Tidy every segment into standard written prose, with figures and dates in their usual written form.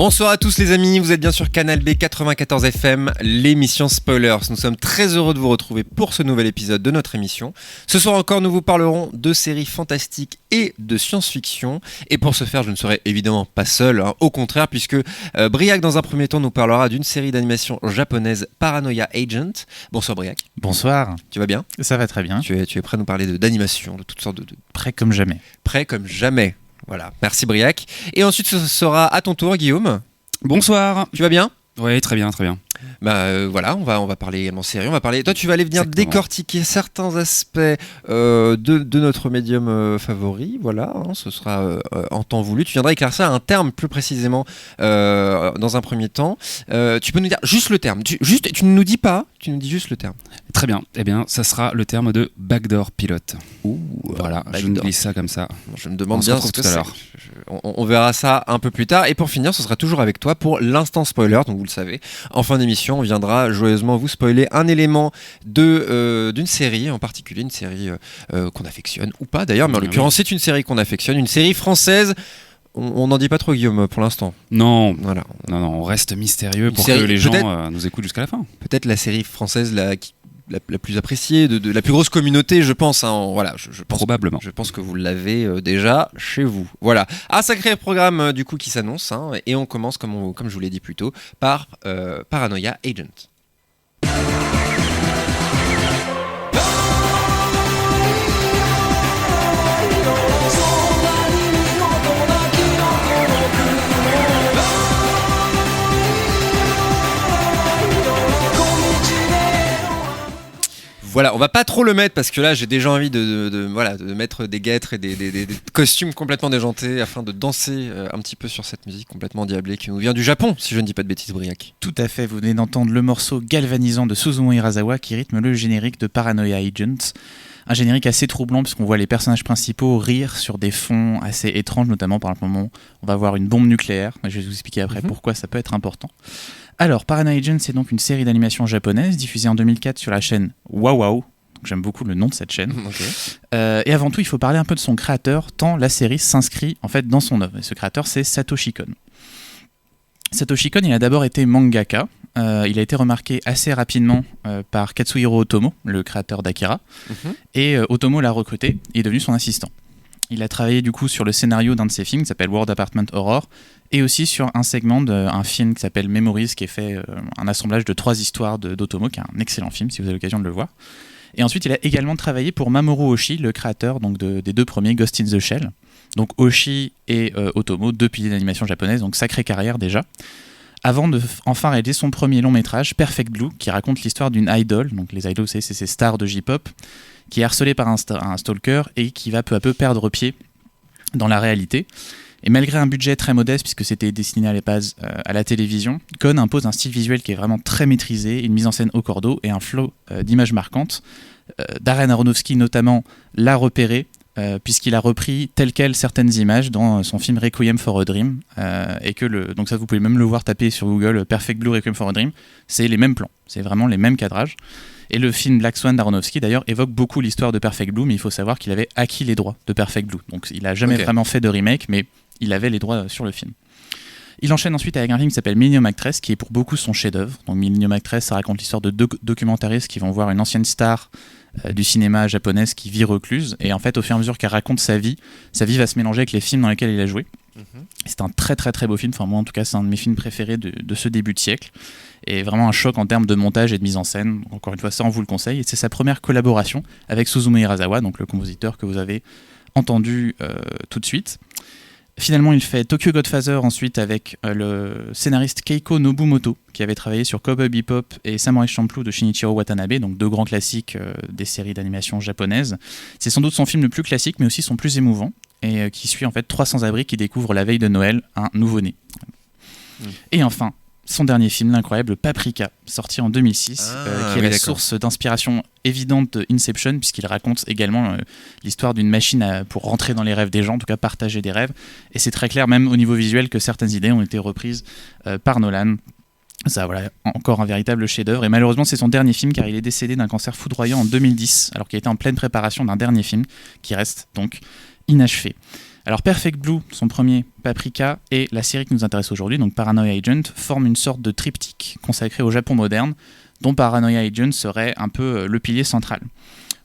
Bonsoir à tous les amis, vous êtes bien sur Canal B 94 FM, l'émission Spoilers. Nous sommes très heureux de vous retrouver pour ce nouvel épisode de notre émission. Ce soir encore, nous vous parlerons de séries fantastiques et de science-fiction. Et pour ce faire, je ne serai évidemment pas seul, au contraire, puisque Briac, dans un premier temps, nous parlera d'une série d'animation japonaise, Paranoia Agent. Bonsoir Briac. Bonsoir. Tu vas bien ? Ça va très bien. Tu es prêt à nous parler d'animation, de toutes sortes de... Prêt comme jamais. Prêt comme jamais. Voilà, merci Briac. Et ensuite, ce sera à ton tour, Guillaume. Bonsoir. Tu vas bien ? Oui, très bien, très bien. Voilà, on va parler également série. On va parler. Toi, tu vas aller venir Exactement. décortiquer certains aspects de notre médium favori. Voilà, ce sera en temps voulu. Tu viendras éclaircir un terme plus précisément dans un premier temps. Tu peux nous dire juste le terme. Tu ne nous dis pas. Tu nous dis juste le terme. Très bien. Eh bien, ça sera le terme de backdoor pilot. Voilà, backdoor. je nous glisse ça comme ça. Je me demande On se bien retrouve ce que tout à c'est. l'heure. On verra ça un peu plus tard. Et pour finir, ce sera toujours avec toi pour l'instant spoiler. Donc vous le savez, en fin d'émission, on viendra joyeusement vous spoiler un élément d'une série, en particulier une série qu'on affectionne ou pas d'ailleurs, mais en l'occurrence c'est une série qu'on affectionne, une série française. On n'en dit pas trop, Guillaume, pour l'instant. Non, Voilà. non, on reste mystérieux Une pour série, que les peut-être- gens nous écoutent jusqu'à la fin. Peut-être la série française la plus appréciée, de la plus grosse communauté, je pense. Voilà, je pense. Probablement. Je pense que vous l'avez déjà chez vous. Voilà. Un sacré programme du coup qui s'annonce. Et on commence, comme je vous l'ai dit plus tôt, par Paranoia Agent. Voilà, on va pas trop le mettre parce que là j'ai déjà envie de mettre des guêtres et des costumes complètement déjantés afin de danser un petit peu sur cette musique complètement endiablée qui nous vient du Japon, si je ne dis pas de bêtises, Briac. Tout à fait, vous venez d'entendre le morceau galvanisant de Suzumu Hirasawa qui rythme le générique de Paranoia Agent. Un générique assez troublant puisqu'on voit les personnages principaux rire sur des fonds assez étranges, notamment par le moment on va voir une bombe nucléaire. Je vais vous expliquer après pourquoi ça peut être important. Alors, Paranoia Agent, c'est donc une série d'animation japonaise diffusée en 2004 sur la chaîne WOWOW. J'aime beaucoup le nom de cette chaîne. Ok. Et avant tout, il faut parler un peu de son créateur, tant la série s'inscrit en fait dans son œuvre. Et ce créateur, c'est Satoshi Kon. Satoshi Kon, il a d'abord été mangaka. Il a été remarqué assez rapidement par Katsuhiro Otomo, le créateur d'Akira. Et Otomo l'a recruté et est devenu son assistant. Il a travaillé du coup sur le scénario d'un de ses films qui s'appelle World Apartment Horror et aussi sur un segment d'un film qui s'appelle Memories qui est fait un assemblage de 3 histoires d'Otomo, qui est un excellent film si vous avez l'occasion de le voir. Et ensuite, il a également travaillé pour Mamoru Oshii, le créateur donc, des 2 premiers Ghost in the Shell. Donc Oshii et Otomo, 2 piliers d'animation japonaise, donc sacrée carrière déjà. Avant de enfin réaliser son premier long métrage, Perfect Blue, qui raconte l'histoire d'une idol. Donc les idols, c'est ces stars de J-pop, qui est harcelée par un stalker et qui va peu à peu perdre pied dans la réalité. Et malgré un budget très modeste, puisque c'était destiné à la base à la télévision, Kon impose un style visuel qui est vraiment très maîtrisé, une mise en scène au cordeau et un flow d'images marquantes. Darren Aronofsky notamment l'a repéré, puisqu'il a repris telles quelles certaines images dans son film Requiem for a Dream, donc ça vous pouvez même le voir taper sur Google, Perfect Blue Requiem for a Dream, c'est les mêmes plans, c'est vraiment les mêmes cadrages. Et le film Black Swan d'Aronofsky d'ailleurs évoque beaucoup l'histoire de Perfect Blue, mais il faut savoir qu'il avait acquis les droits de Perfect Blue, donc il n'a jamais vraiment fait de remake, mais il avait les droits sur le film. Il enchaîne ensuite avec un film qui s'appelle Millennium Actress, qui est pour beaucoup son chef-d'œuvre. Donc Millennium Actress, ça raconte l'histoire de 2 documentaristes qui vont voir une ancienne star du cinéma japonaise qui vit recluse, et en fait au fur et à mesure qu'elle raconte sa vie va se mélanger avec les films dans lesquels il a joué. C'est un très très très beau film, enfin moi en tout cas c'est un de mes films préférés de ce début de siècle, et vraiment un choc en termes de montage et de mise en scène. Encore une fois, ça on vous le conseille, et c'est sa première collaboration avec Suzumu Hirasawa, donc le compositeur que vous avez entendu tout de suite. Finalement, il fait Tokyo Godfather ensuite avec le scénariste Keiko Nobumoto, qui avait travaillé sur Cowboy Bebop et Samurai Champloo de Shinichiro Watanabe, donc 2 grands classiques des séries d'animation japonaises. C'est sans doute son film le plus classique, mais aussi son plus émouvant, et qui suit en fait 3 sans-abri qui découvrent la veille de Noël un nouveau-né. Et enfin, son dernier film, l'incroyable Paprika, sorti en 2006, qui est la source d'inspiration évidente de Inception, puisqu'il raconte également l'histoire d'une machine pour rentrer dans les rêves des gens, en tout cas partager des rêves. Et c'est très clair, même au niveau visuel, que certaines idées ont été reprises par Nolan. Ça, voilà, encore un véritable chef-d'œuvre. Et malheureusement, c'est son dernier film, car il est décédé d'un cancer foudroyant en 2010, alors qu'il était en pleine préparation d'un dernier film, qui reste donc inachevé. Alors Perfect Blue, son premier, Paprika, et la série qui nous intéresse aujourd'hui, donc Paranoia Agent, forment une sorte de triptyque consacré au Japon moderne, dont Paranoia Agent serait un peu le pilier central.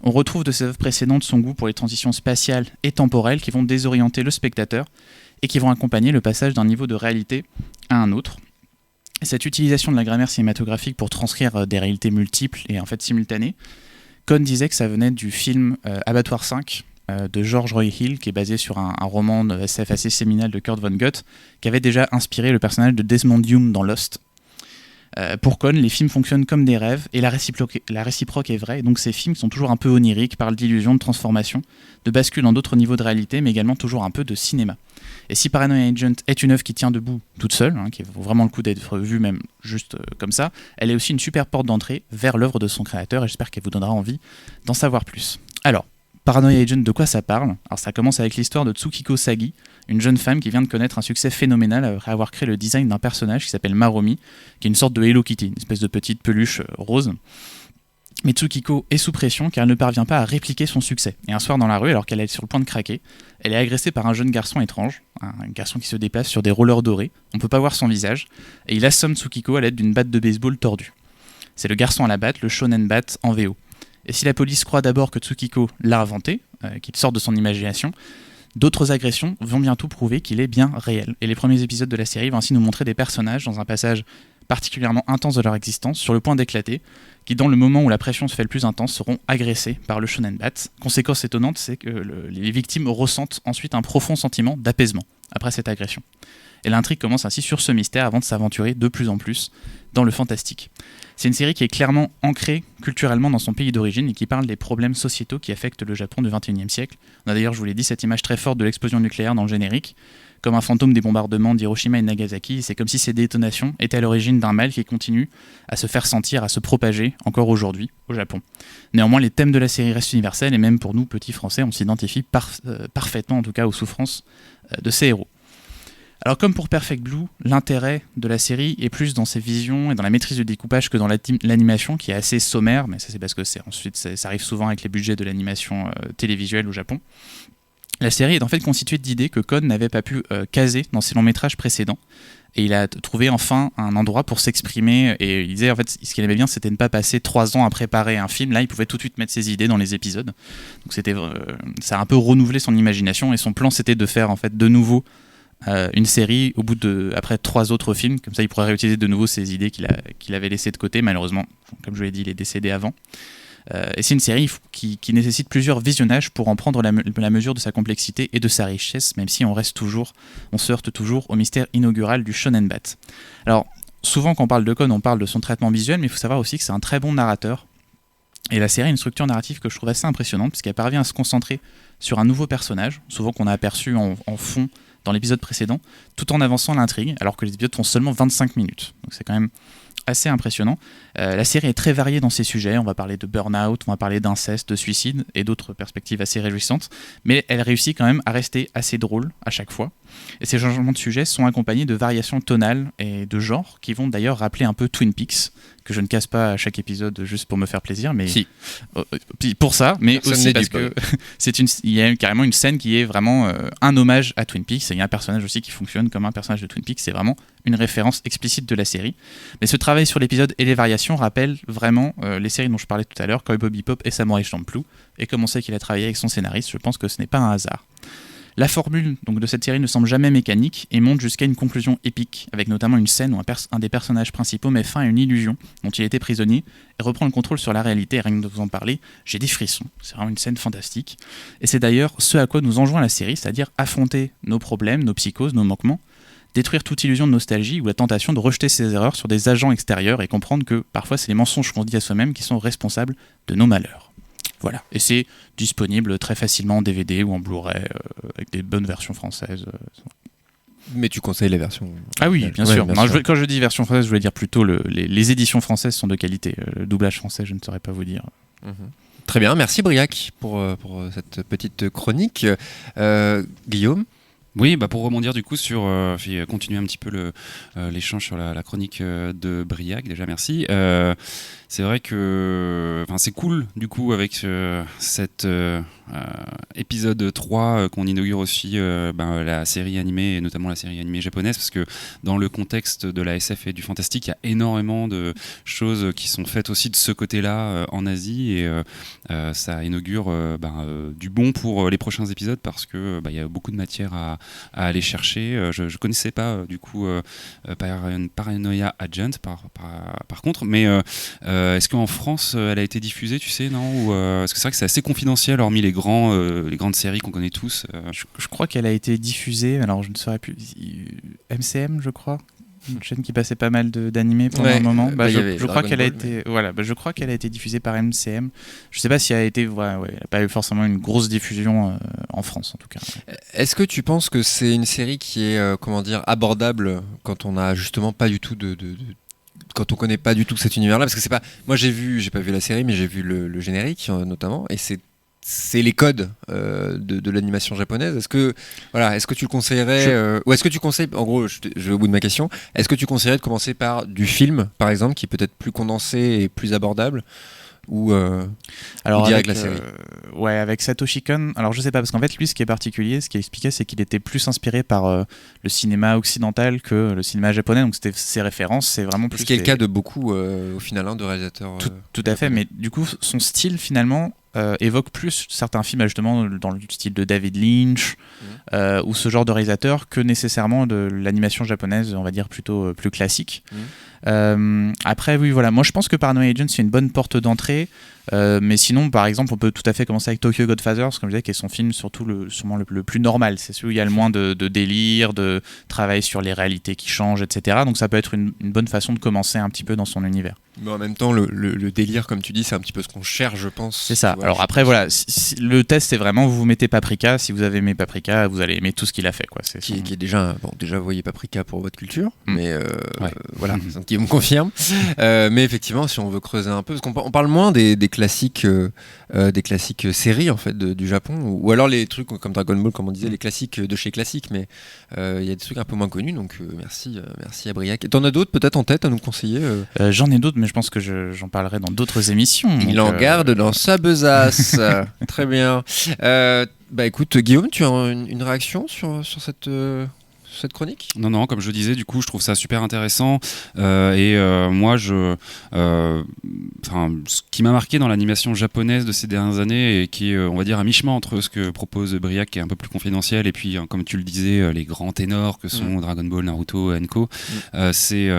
On retrouve de ses œuvres précédentes son goût pour les transitions spatiales et temporelles qui vont désorienter le spectateur et qui vont accompagner le passage d'un niveau de réalité à un autre. Cette utilisation de la grammaire cinématographique pour transcrire des réalités multiples et en fait simultanées, Cohn disait que ça venait du film Abattoir 5 de George Roy Hill, qui est basé sur un roman de SF assez séminal de Kurt Vonnegut, qui avait déjà inspiré le personnage de Desmond Hume dans Lost. Pour Cohn, les films fonctionnent comme des rêves et la réciproque est vraie, et donc ces films sont toujours un peu oniriques, parlent d'illusions, de transformation, de bascule dans d'autres niveaux de réalité, mais également toujours un peu de cinéma. Et si Paranoia Agent est une œuvre qui tient debout toute seule, qui vaut vraiment le coup d'être vue même juste comme ça, elle est aussi une super porte d'entrée vers l'œuvre de son créateur, et j'espère qu'elle vous donnera envie d'en savoir plus. Alors, Paranoia Agent, de quoi ça parle ? Alors ça commence avec l'histoire de Tsukiko Sagi, une jeune femme qui vient de connaître un succès phénoménal après avoir créé le design d'un personnage qui s'appelle Maromi, qui est une sorte de Hello Kitty, une espèce de petite peluche rose. Mais Tsukiko est sous pression car elle ne parvient pas à répliquer son succès. Et un soir dans la rue, alors qu'elle est sur le point de craquer, elle est agressée par un jeune garçon étrange, un garçon qui se déplace sur des rollers dorés, on ne peut pas voir son visage, et il assomme Tsukiko à l'aide d'une batte de baseball tordue. C'est le garçon à la batte, le shonen bat en VO. Et si la police croit d'abord que Tsukiko l'a inventé, qu'il sort de son imagination, d'autres agressions vont bientôt prouver qu'il est bien réel. Et les premiers épisodes de la série vont ainsi nous montrer des personnages dans un passage particulièrement intense de leur existence, sur le point d'éclater, qui dans le moment où la pression se fait le plus intense seront agressés par le shonen bat. Conséquence étonnante, c'est que les victimes ressentent ensuite un profond sentiment d'apaisement après cette agression. Et l'intrigue commence ainsi sur ce mystère avant de s'aventurer de plus en plus dans le fantastique. C'est une série qui est clairement ancrée culturellement dans son pays d'origine et qui parle des problèmes sociétaux qui affectent le Japon du XXIe siècle. On a d'ailleurs, je vous l'ai dit, cette image très forte de l'explosion nucléaire dans le générique, comme un fantôme des bombardements d'Hiroshima et de Nagasaki. C'est comme si ces détonations étaient à l'origine d'un mal qui continue à se faire sentir, à se propager encore aujourd'hui au Japon. Néanmoins, les thèmes de la série restent universels et même pour nous, petits Français, on s'identifie parfaitement en tout cas aux souffrances de ces héros. Alors comme pour Perfect Blue, l'intérêt de la série est plus dans ses visions et dans la maîtrise du découpage que dans l'animation qui est assez sommaire, mais ça c'est parce que ça arrive souvent avec les budgets de l'animation télévisuelle au Japon. La série est en fait constituée d'idées que Cohn n'avait pas pu caser dans ses longs métrages précédents, et il a trouvé enfin un endroit pour s'exprimer, et il disait en fait ce qu'il aimait bien c'était ne pas passer 3 ans à préparer un film, là il pouvait tout de suite mettre ses idées dans les épisodes, donc ça a un peu renouvelé son imagination, et son plan c'était de faire en fait de nouveau une série après 3 autres films, comme ça il pourrait réutiliser de nouveau ses idées qu'il avait laissées de côté. Malheureusement, comme je l'ai dit, il est décédé avant. Et c'est une série qui nécessite plusieurs visionnages pour en prendre la mesure de sa complexité et de sa richesse, même si on se heurte toujours au mystère inaugural du shonen bat. Alors souvent quand on parle de Cohn, on parle de son traitement visuel, mais il faut savoir aussi que c'est un très bon narrateur. Et la série a une structure narrative que je trouve assez impressionnante, puisqu'elle parvient à se concentrer sur un nouveau personnage, souvent qu'on a aperçu en fond dans l'épisode précédent, tout en avançant l'intrigue, alors que les épisodes font seulement 25 minutes. Donc c'est quand même assez impressionnant. La série est très variée dans ses sujets, on va parler de burn-out, on va parler d'inceste, de suicide, et d'autres perspectives assez réjouissantes, mais elle réussit quand même à rester assez drôle à chaque fois. Et ces changements de sujets sont accompagnés de variations tonales et de genre, qui vont d'ailleurs rappeler un peu Twin Peaks, que je ne casse pas à chaque épisode juste pour me faire plaisir, mais si. Pour ça, mais personne aussi parce que il y a carrément une scène qui est vraiment un hommage à Twin Peaks, et il y a un personnage aussi qui fonctionne comme un personnage de Twin Peaks, c'est vraiment une référence explicite de la série. Mais ce travail sur l'épisode et les variations rappelle vraiment les séries dont je parlais tout à l'heure, Cowboy Bebop et Samurai Champloo, et comme on sait qu'il a travaillé avec son scénariste, je pense que ce n'est pas un hasard. La formule donc, de cette série ne semble jamais mécanique et monte jusqu'à une conclusion épique, avec notamment une scène où un des personnages principaux met fin à une illusion dont il était prisonnier et reprend le contrôle sur la réalité. Et rien que de vous en parler, j'ai des frissons. C'est vraiment une scène fantastique. Et c'est d'ailleurs ce à quoi nous enjoint la série, c'est-à-dire affronter nos problèmes, nos psychoses, nos manquements, détruire toute illusion de nostalgie ou la tentation de rejeter ses erreurs sur des agents extérieurs et comprendre que parfois c'est les mensonges qu'on se dit à soi-même qui sont responsables de nos malheurs. Voilà, et c'est disponible très facilement en DVD ou en Blu-ray, avec des bonnes versions françaises. Mais tu conseilles les versions. Ah oui, bien sûr. Quand je dis version française, je voulais dire plutôt les éditions françaises sont de qualité. Le doublage français, je ne saurais pas vous dire. Très bien, merci Briac pour cette petite chronique. Guillaume ? Oui, pour rebondir du coup sur, puis continuer un petit peu l'échange sur la chronique de Briac, déjà merci. C'est vrai que c'est cool du coup avec cet épisode 3 qu'on inaugure aussi la série animée et notamment la série animée japonaise, parce que dans le contexte de la SF et du fantastique, il y a énormément de choses qui sont faites aussi de ce côté-là en Asie, et ça inaugure du bon pour les prochains épisodes, parce que il y a beaucoup de matière à aller chercher. Je connaissais pas du coup Paranoia Agent par contre, mais est-ce qu'en France elle a été diffusée, tu sais, non, ou parce que c'est vrai que c'est assez confidentiel hormis les grandes séries qu'on connaît tous. Je crois qu'elle a été diffusée, alors je ne saurais plus, MCM je crois, une chaîne qui passait pas mal d'animés pendant un moment. Je crois qu'elle a été, je crois qu'elle a été diffusée par MCM. Je sais pas si elle a été, elle n'a pas eu forcément une grosse diffusion en France en tout cas. Est-ce que tu penses que c'est une série qui est abordable quand on a justement pas du tout quand on connaît pas du tout cet univers-là, parce que c'est pas, moi j'ai pas vu la série, mais j'ai vu le générique notamment, et c'est les codes de l'animation japonaise. Est-ce que tu le conseillerais, ou est-ce que tu conseilles, en gros, je vais au bout de ma question, est-ce que tu conseillerais de commencer par du film, par exemple, qui est peut-être plus condensé et plus abordable, ou direct la série? Avec Satoshi Kon, alors je sais pas, parce qu'en fait lui, ce qui est particulier, ce qu'il expliquait, c'est qu'il était plus inspiré par le cinéma occidental que le cinéma japonais, donc c'était ses références, c'est vraiment plus... Ce qui est le cas de beaucoup au final, de réalisateurs. Tout à fait, mais du coup son style finalement évoque plus certains films justement dans le style de David Lynch ou ce genre de réalisateur, que nécessairement de l'animation japonaise, on va dire plutôt plus classique. Après oui, voilà, moi je pense que Paranoia Agent c'est une bonne porte d'entrée, mais sinon par exemple on peut tout à fait commencer avec Tokyo Godfathers, comme je disais, qui est son film sûrement le plus normal, c'est celui où il y a le moins de délire, de travail sur les réalités qui changent, etc. Donc ça peut être une bonne façon de commencer un petit peu dans son univers. Mais en même temps, le délire, comme tu dis, c'est un petit peu ce qu'on cherche, je pense. C'est ça. Alors après, voilà, le test, c'est vraiment, vous mettez Paprika. Si vous avez aimé Paprika, vous allez aimer tout ce qu'il a fait, quoi. Qui est déjà, vous voyez Paprika pour votre culture, mais voilà, qui me confirme. Mais effectivement, si on veut creuser un peu, parce qu'on parle moins des classiques séries en fait du Japon, ou alors les trucs comme Dragon Ball, comme on disait, les classiques de chez classiques, mais il y a des trucs un peu moins connus. Donc merci à Briac. Et t'en as d'autres peut-être en tête à nous conseiller? J'en ai d'autres, mais je pense que j'en parlerai dans d'autres émissions. Il en garde dans sa besace. Très bien. Écoute, Guillaume, tu as une réaction sur cette chronique? Non, comme je disais, du coup, je trouve ça super intéressant. Moi, ce qui m'a marqué dans l'animation japonaise de ces dernières années, et qui est, on va dire, à mi-chemin entre ce que propose Briac, qui est un peu plus confidentiel, et puis, comme tu le disais, les grands ténors que sont Dragon Ball, Naruto, Co. C'est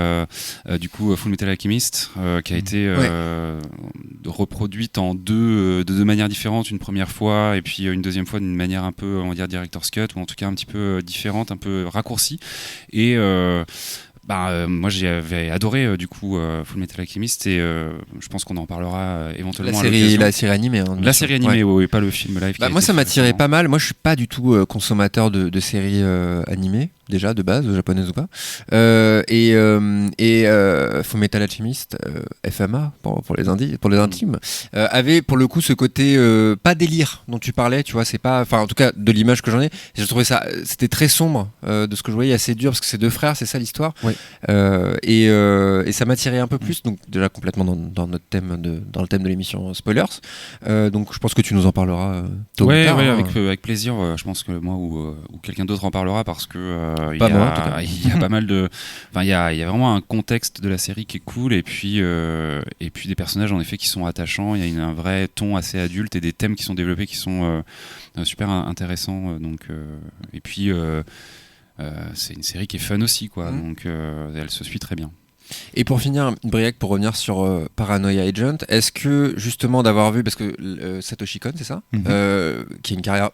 du coup Full Metal Alchemist, qui a été reproduite en de deux manières différentes, une première fois, et puis une deuxième fois d'une manière un peu, on va dire, director's cut, ou en tout cas un petit peu différente, un peu raccourcie. Et moi j'avais adoré du coup Full Metal Alchemist, et je pense qu'on en parlera éventuellement la série animée, la série animée, oui, pas le film live. Moi ça m'attirait pas mal. Moi je suis pas du tout consommateur de séries animées, déjà de base, japonaises ou pas, Full Metal Alchemist, FMA pour les intimes, avait pour le coup ce côté pas délire dont tu parlais, tu vois, c'est pas, enfin en tout cas de l'image que j'en ai, j'ai trouvé ça, c'était très sombre de ce que je voyais, assez dur, parce que c'est deux frères, c'est ça l'histoire. Oui. Et ça m'attirait un peu plus, donc déjà complètement dans notre thème dans le thème de l'émission Spoilers. Donc je pense que tu nous en parleras tôt ou tard. Avec plaisir. Je pense que moi ou quelqu'un d'autre en parlera, parce que il y a pas mal de, il y a vraiment un contexte de la série qui est cool, et puis des personnages en effet qui sont attachants. Il y a un vrai ton assez adulte, et des thèmes qui sont développés qui sont super intéressants. Et puis c'est une série qui est fun aussi, quoi. Donc elle se suit très bien. Et pour finir, Briac, pour revenir sur Paranoia Agent, est-ce que justement d'avoir vu, parce que Satoshi Kon, c'est ça, qui a une carrière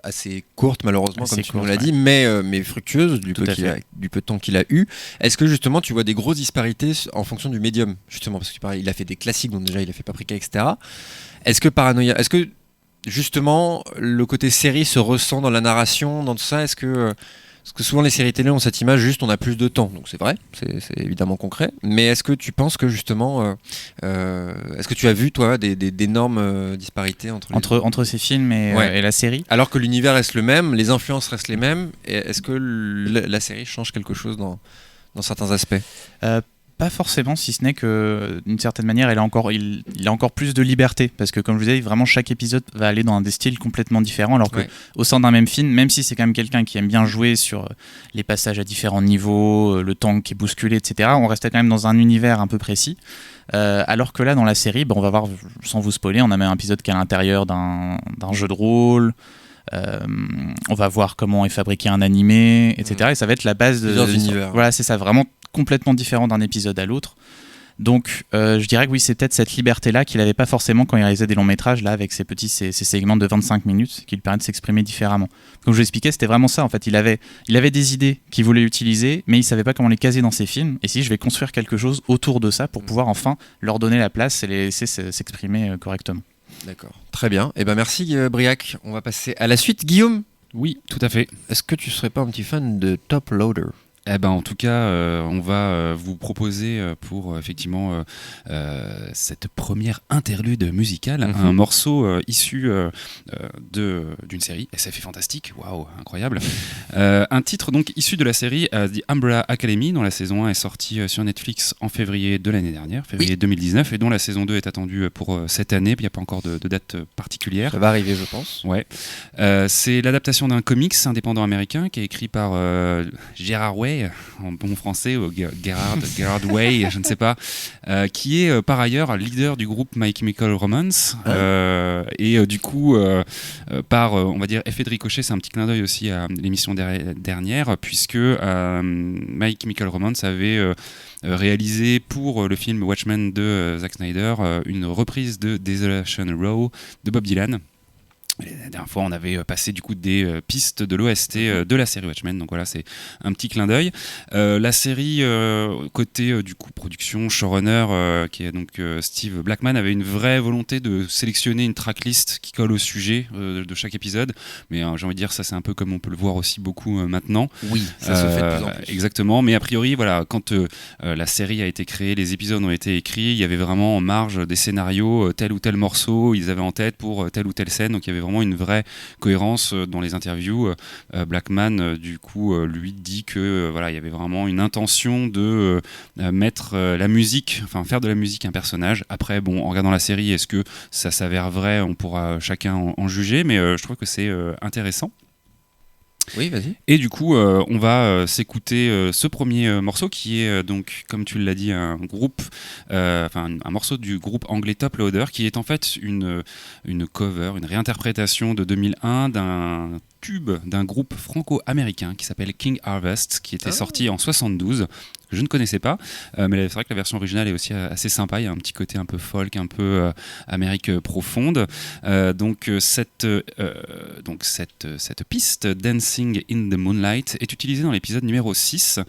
assez courte malheureusement, comme tu nous l'as dit, mais fructueuse du peu de temps qu'il a eu, est-ce que justement tu vois des grosses disparités en fonction du médium, justement, parce qu'il a fait des classiques, donc déjà il a fait Paprika, etc. Est-ce que justement le côté série se ressent dans la narration, dans tout ça? Est-ce que Parce que souvent les séries télé ont cette image juste on a plus de temps, donc c'est vrai, c'est évidemment concret. Mais est-ce que tu penses que justement, est-ce que tu as vu toi d'énormes disparités entre ces films et la série? Alors que l'univers reste le même, les influences restent les mêmes, et est-ce que la série change quelque chose dans certains aspects? Pas forcément, si ce n'est que d'une certaine manière, il a encore plus de liberté, parce que comme je vous disais, vraiment chaque épisode va aller dans des styles complètement différents, alors que au sein d'un même film, même si c'est quand même quelqu'un qui aime bien jouer sur les passages à différents niveaux, le temps qui est bousculé, etc., on reste quand même dans un univers un peu précis. Alors que là, dans la série, on va voir, sans vous spoiler, on a même un épisode qui est à l'intérieur d'un jeu de rôle. On va voir comment est fabriqué un animé, etc. Et ça va être la base de plusieurs univers. Voilà, c'est ça, vraiment complètement différent d'un épisode à l'autre. Donc, je dirais que oui, c'est peut-être cette liberté-là qu'il n'avait pas forcément quand il réalisait des longs métrages, là, avec ces segments de 25 minutes qui lui permettent de s'exprimer différemment. Comme je l'expliquais, c'était vraiment ça, en fait. Il avait des idées qu'il voulait utiliser, mais il ne savait pas comment les caser dans ses films. Et si je vais construire quelque chose autour de ça pour pouvoir enfin leur donner la place et les laisser s'exprimer correctement. D'accord, très bien. Eh ben merci Briac. On va passer à la suite. Guillaume? Oui, tout à fait. Est-ce que tu serais pas un petit fan de Top Loader? Eh ben, en tout cas, on va vous proposer pour effectivement cette première interlude musicale un morceau issu d'une série SF Fantastique. Waouh, incroyable. Un titre donc issu de la série The Umbrella Academy, dont la saison 1 est sortie sur Netflix en février de l'année dernière, février 2019, et dont la saison 2 est attendue pour cette année. Il n'y a pas encore de date particulière. Ça va arriver, je pense. Ouais. C'est l'adaptation d'un comics indépendant américain qui est écrit par Gerard Way, en bon français, ou Gerard Way, je ne sais pas, qui est par ailleurs leader du groupe My Chemical Romance. Et du coup, par, on va dire, effet de ricochet, c'est un petit clin d'œil aussi à l'émission dernière, puisque My Chemical Romance avait réalisé pour le film Watchmen de Zack Snyder une reprise de Desolation Row de Bob Dylan. La dernière fois, on avait passé du coup des pistes de l'OST de la série Watchmen, donc voilà, c'est un petit clin d'œil. La série côté du coup production, showrunner, qui est donc Steve Blackman, avait une vraie volonté de sélectionner une tracklist qui colle au sujet de chaque épisode. Mais j'ai envie de dire, ça c'est un peu comme on peut le voir aussi beaucoup maintenant. Oui, ça se fait de plus en plus. Exactement, mais a priori, voilà, quand la série a été créée, les épisodes ont été écrits, il y avait vraiment en marge des scénarios tel ou tel morceau, ils avaient en tête pour telle ou telle scène, donc il y avait vraiment une vraie cohérence dans les interviews. Blackman du coup lui dit que voilà, il y avait vraiment une intention de mettre la musique, enfin faire de la musique un personnage. Après bon, en regardant la série, est-ce que ça s'avère vrai, on pourra chacun en juger, mais je trouve que c'est intéressant. Oui, vas-y. Et du coup, on va s'écouter ce premier morceau qui est donc, comme tu l'as dit, un morceau du groupe anglais Top Loader, qui est en fait une cover, une réinterprétation de 2001 d'un tube d'un groupe franco-américain qui s'appelle King Harvest, qui était sorti en 72. Je ne connaissais pas, mais c'est vrai que la version originale est aussi assez sympa. Il y a un petit côté un peu folk, un peu Amérique profonde. Donc cette piste Dancing in the Moonlight est utilisée dans l'épisode numéro 6,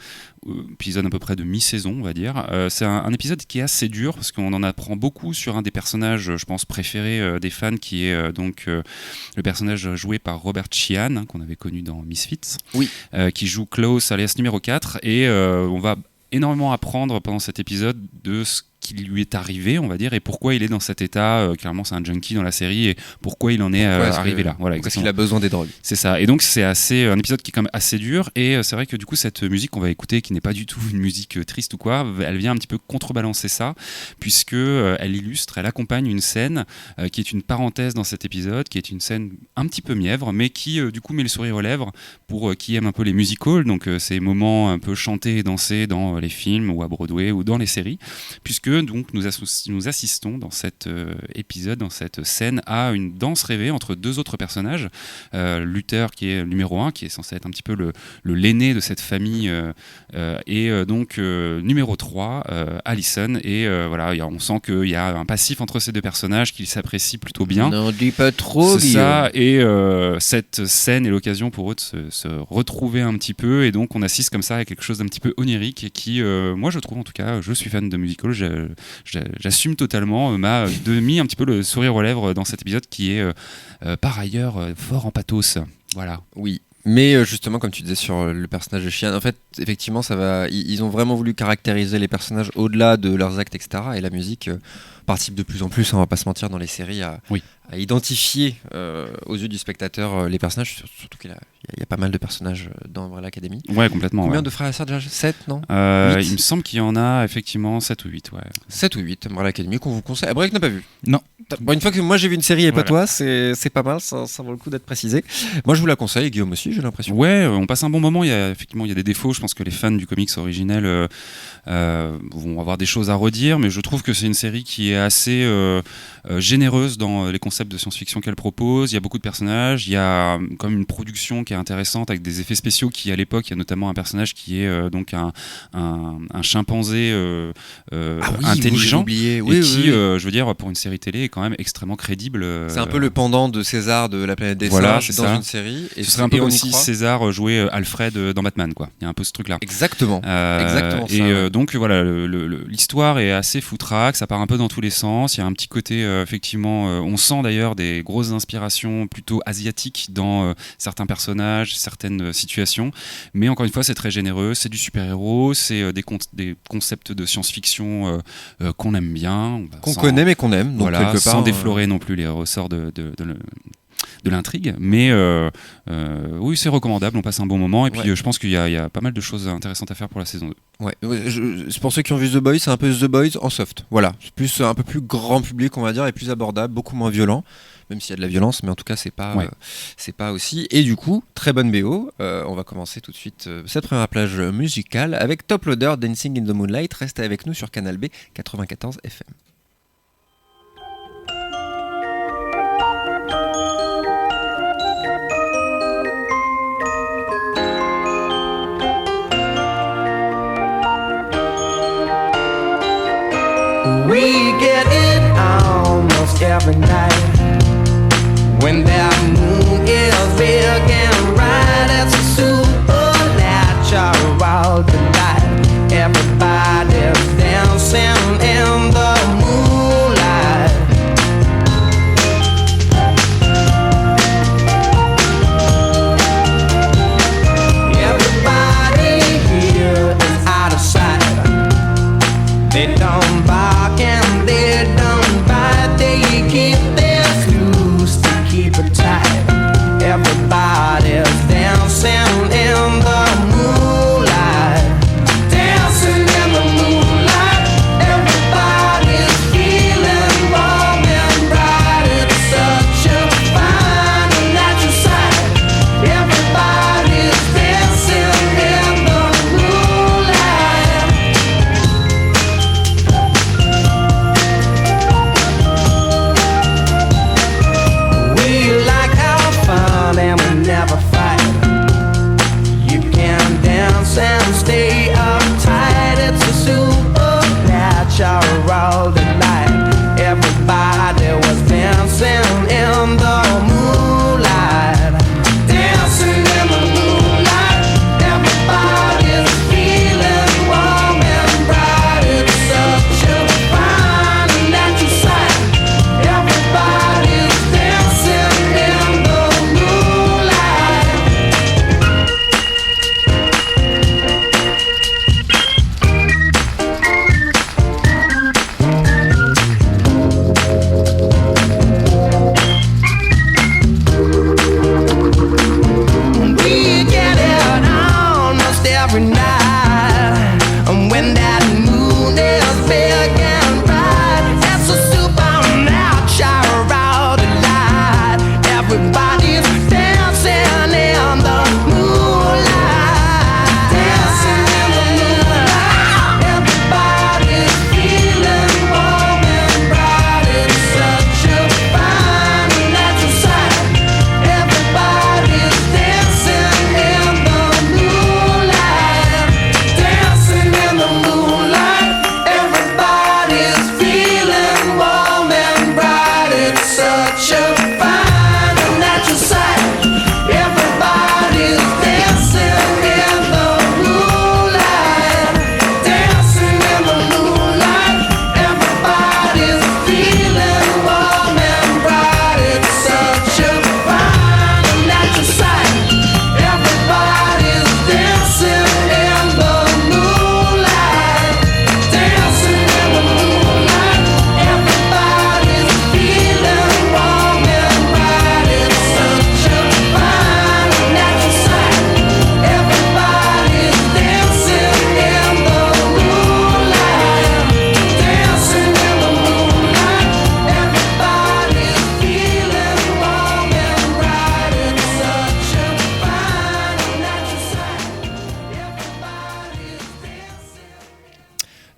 épisode à peu près de mi-saison, on va dire. C'est un épisode qui est assez dur parce qu'on en apprend beaucoup sur un des personnages, je pense, préférés des fans, qui est donc le personnage joué par Robert Sheehan, qu'on avait connu dans Misfits, qui joue Klaus alias numéro 4, et on va énormément apprendre pendant cet épisode de ce qui lui est arrivé, on va dire, et pourquoi il est dans cet état. Clairement, c'est un junkie dans la série, et pourquoi il en est arrivé là. Voilà, parce qu'il a besoin des drogues. C'est ça. Et donc, c'est un épisode qui est quand même assez dur, et c'est vrai que du coup, cette musique qu'on va écouter, qui n'est pas du tout une musique triste ou quoi, elle vient un petit peu contrebalancer ça, puisque elle illustre, elle accompagne une scène qui est une parenthèse dans cet épisode, qui est une scène un petit peu mièvre, mais qui du coup met le sourire aux lèvres pour qui aime un peu les musicals, donc ces moments un peu chantés et dansés dans les films ou à Broadway ou dans les séries, puisque donc nous assistons dans cet épisode, dans cette scène, à une danse rêvée entre deux autres personnages. Luther, qui est numéro 1, qui est censé être un petit peu l'aîné de cette famille, et donc numéro 3, Allison, et voilà, on sent qu'il y a un passif entre ces deux personnages, qu'ils s'apprécient plutôt bien. N'en dis pas trop, c'est ça, et cette scène est l'occasion pour eux de se retrouver un petit peu, et donc on assiste comme ça à quelque chose d'un petit peu onirique, et qui, moi je trouve, en tout cas, je suis fan de musical, j'assume totalement, m'a mis un petit peu le sourire aux lèvres dans cet épisode, qui est par ailleurs fort en pathos. Voilà. Oui. Mais justement, comme tu disais sur le personnage de Shian, en fait, effectivement, ils ont vraiment voulu caractériser les personnages au-delà de leurs actes, etc. Et la musique participe de plus en plus, on va pas se mentir, dans les séries à identifier aux yeux du spectateur les personnages, surtout qu'il y a pas mal de personnages dans Umbrella Academy. Ouais, complètement. Combien de frères et sœurs déjà 7, non Il me semble qu'il y en a effectivement 7 ou 8. Ouais. 7 ou 8, Umbrella Academy, qu'on vous conseille. Break n'a pas vu. Non. Bon, une fois que moi j'ai vu une série et pas toi, c'est pas mal, ça vaut le coup d'être précisé. Moi je vous la conseille, et Guillaume aussi, j'ai l'impression. Ouais, on passe un bon moment. Il y a des défauts. Je pense que les fans du comics originel vont avoir des choses à redire, mais je trouve que c'est une série qui est assez généreuse dans les concepts de science-fiction qu'elle propose. Il y a beaucoup de personnages, il y a comme une production qui est intéressante avec des effets spéciaux qui, à l'époque, il y a notamment un personnage qui est donc un chimpanzé intelligent et qui, je veux dire, pour une série télé est quand même extrêmement crédible. C'est un peu le pendant de César de la planète des singes dans une série. Et ce serait un peu comme si César jouait Alfred dans Batman, quoi. Il y a un peu ce truc-là. Exactement. Exactement. Et donc voilà, l'histoire est assez foutraque, ça part un peu dans tous les sens. Il y a un petit côté, effectivement, on sent d'ailleurs des grosses inspirations plutôt asiatiques dans certains personnages, certaines situations. Mais encore une fois, c'est très généreux, c'est du super-héros, c'est des concepts de science-fiction qu'on aime bien. Qu'on connaît mais qu'on aime. Donc voilà, quelque part, sans déflorer non plus les ressorts de l'intrigue, mais oui, c'est recommandable, on passe un bon moment, et puis je pense qu'il y a pas mal de choses intéressantes à faire pour la saison 2. Ouais, pour ceux qui ont vu The Boys, c'est un peu The Boys en soft, voilà, c'est un peu plus grand public, on va dire, et plus abordable, beaucoup moins violent, même s'il y a de la violence, mais en tout cas c'est pas aussi, et du coup, très bonne BO, on va commencer tout de suite cette première plage musicale avec Top Loader, Dancing in the Moonlight. Restez avec nous sur Canal B 94 FM. We get it almost every night when that moon is big and bright. It's a supernatural delight. Everybody's dancing in the moonlight. Everybody here is out of sight. They don't bark and they don't bite. They keep their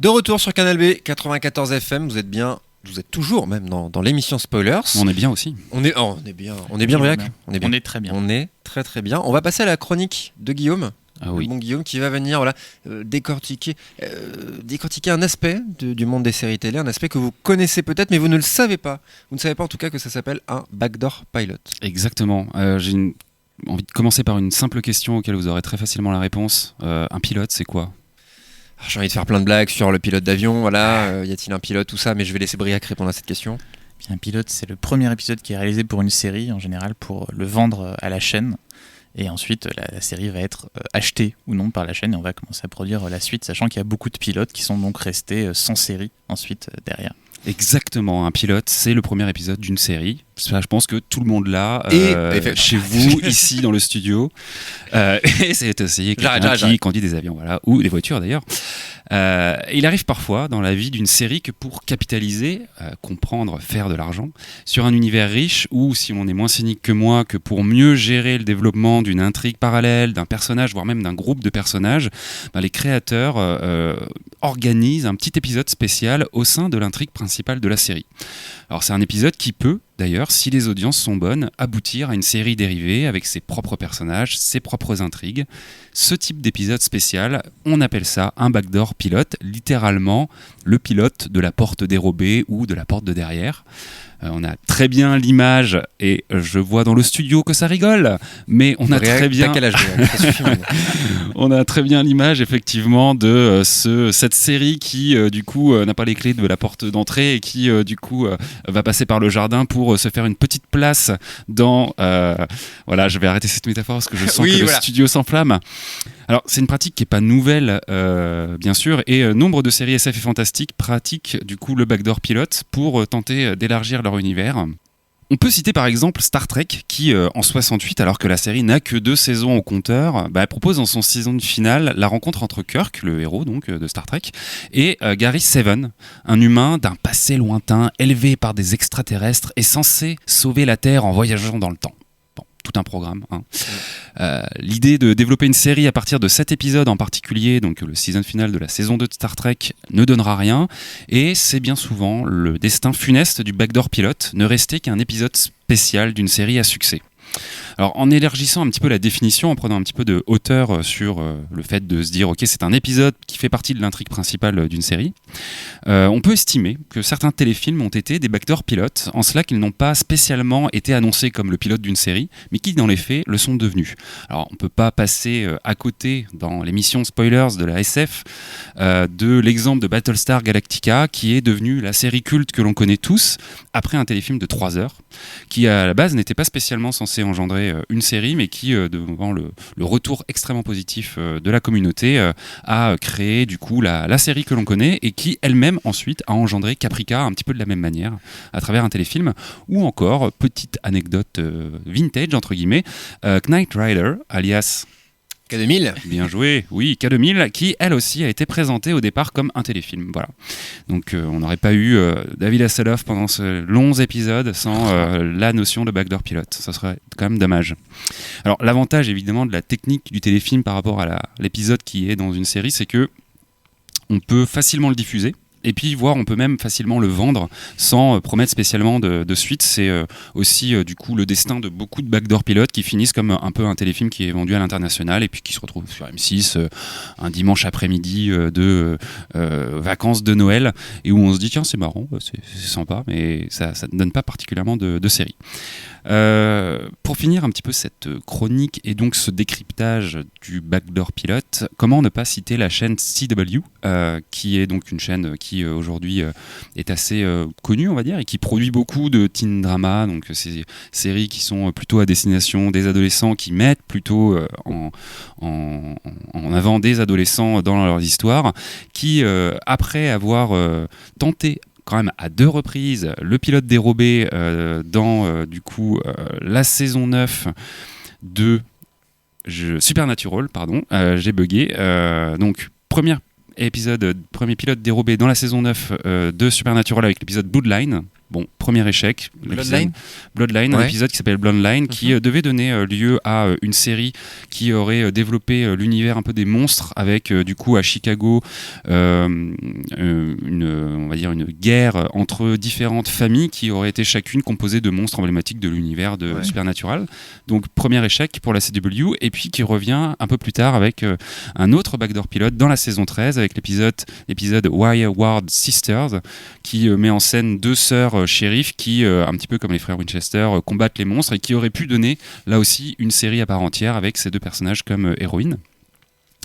De retour sur Canal B 94 FM, vous êtes toujours même dans l'émission Spoilers. On est bien aussi. On est bien, Briac. On est très bien. On est très très bien. On va passer à la chronique de Guillaume. Ah oui. Le bon Guillaume qui va venir décortiquer un aspect du monde des séries télé, un aspect que vous connaissez peut-être mais vous ne le savez pas. Vous ne savez pas en tout cas que ça s'appelle un backdoor pilot. Exactement. J'ai envie de commencer par une simple question auquel vous aurez très facilement la réponse. Un pilote, c'est quoi ? Alors, j'ai envie de faire plein de blagues sur le pilote d'avion, voilà, y a-t-il un pilote, tout ça, mais je vais laisser Briac répondre à cette question. Puis un pilote, c'est le premier épisode qui est réalisé pour une série, en général pour le vendre à la chaîne. Et ensuite, la série va être achetée ou non par la chaîne et on va commencer à produire la suite, sachant qu'il y a beaucoup de pilotes qui sont donc restés sans série ensuite derrière. Exactement, un pilote, c'est le premier épisode d'une série. Ça, je pense que tout le monde l'a chez vous, ici dans le studio. Et c'est aussi quelqu'un qui conduit des avions, voilà, ou des voitures d'ailleurs. Il arrive parfois dans la vie d'une série que pour capitaliser, comprendre, faire de l'argent, sur un univers riche ou, si on est moins cynique que moi, que pour mieux gérer le développement d'une intrigue parallèle, d'un personnage, voire même d'un groupe de personnages, les créateurs organisent un petit épisode spécial au sein de l'intrigue principale de la série. Alors c'est un épisode qui peut, d'ailleurs, si les audiences sont bonnes, aboutir à une série dérivée avec ses propres personnages, ses propres intrigues. Ce type d'épisode spécial, on appelle ça un backdoor pilote, littéralement le pilote de la porte dérobée ou de la porte de derrière. On a très bien l'image et je vois dans le studio que ça rigole, mais on a très bien on a très bien l'image effectivement de cette série qui du coup n'a pas les clés de la porte d'entrée et qui du coup va passer par le jardin pour se faire une petite place dans voilà, je vais arrêter cette métaphore parce que je sens que le studio s'enflamme. Alors c'est une pratique qui n'est pas nouvelle bien sûr et nombre de séries SF et fantastiques pratiquent du coup le backdoor pilote pour tenter d'élargir leur univers. On peut citer par exemple Star Trek qui en 68, alors que la série n'a que 2 saisons au compteur, propose dans son saison finale la rencontre entre Kirk, le héros donc de Star Trek, et Gary Seven, un humain d'un passé lointain élevé par des extraterrestres et censé sauver la Terre en voyageant dans le temps. Tout un programme. L'idée de développer une série à partir de 7 épisodes en particulier, donc le season final de la saison 2 de Star Trek, ne donnera rien. Et c'est bien souvent le destin funeste du backdoor pilote, ne rester qu'un épisode spécial d'une série à succès. Alors en élargissant un petit peu la définition, en prenant un petit peu de hauteur sur le fait de se dire ok, c'est un épisode qui fait partie de l'intrigue principale d'une série, on peut estimer que certains téléfilms ont été des backdoor pilotes, en cela qu'ils n'ont pas spécialement été annoncés comme le pilote d'une série, mais qui dans les faits le sont devenus. Alors on ne peut pas passer à côté dans l'émission Spoilers de la SF de l'exemple de Battlestar Galactica qui est devenu la série culte que l'on connaît tous après un téléfilm de 3 heures, qui à la base n'était pas spécialement censé engendrer une série, mais qui, devant le retour extrêmement positif de la communauté, a créé du coup la série que l'on connaît et qui elle-même ensuite a engendré Caprica un petit peu de la même manière à travers un téléfilm. Ou encore, petite anecdote vintage entre guillemets, Knight Rider alias K2000. Bien joué, oui, K2000, qui elle aussi a été présentée au départ comme un téléfilm. Voilà. Donc on n'aurait pas eu David Hasselhoff pendant ce long épisode sans la notion de backdoor pilote. Ça serait quand même dommage. Alors l'avantage évidemment de la technique du téléfilm par rapport à l'épisode qui est dans une série, c'est que on peut facilement le diffuser. Et puis, voire, on peut même facilement le vendre sans promettre spécialement de suite. C'est aussi, du coup, le destin de beaucoup de backdoor pilotes qui finissent comme un peu un téléfilm qui est vendu à l'international et puis qui se retrouve sur M6 un dimanche après-midi de vacances de Noël et où on se dit, tiens, c'est marrant, c'est sympa, mais ça ne donne pas particulièrement de série. Pour finir un petit peu cette chronique et donc ce décryptage du backdoor pilote, comment ne pas citer la chaîne CW, qui est donc une chaîne qui aujourd'hui est assez connue, on va dire, et qui produit beaucoup de teen drama, donc ces séries qui sont plutôt à destination des adolescents, qui mettent plutôt en avant des adolescents dans leurs histoires, qui après avoir tenté quand même à 2 reprises le pilote dérobé dans du coup la saison 9 de Supernatural, pardon, j'ai bugué. Donc premier pilote dérobé dans la saison 9 de Supernatural avec l'épisode Bloodline, Bon, premier échec. Bloodline, un Ouais. épisode qui s'appelle Bloodline, qui devait donner lieu à une série qui aurait développé l'univers un peu des monstres, avec du coup à Chicago on va dire une guerre entre différentes familles qui auraient été chacune composées de monstres emblématiques de l'univers de Supernatural. Donc premier échec pour la CW, et puis qui revient un peu plus tard avec un autre backdoor pilote dans la saison 13 avec l'épisode Wireward Sisters, qui met en scène deux sœurs shérifs qui, un petit peu comme les frères Winchester, combattent les monstres, et qui aurait pu donner là aussi une série à part entière avec ces deux personnages comme héroïnes.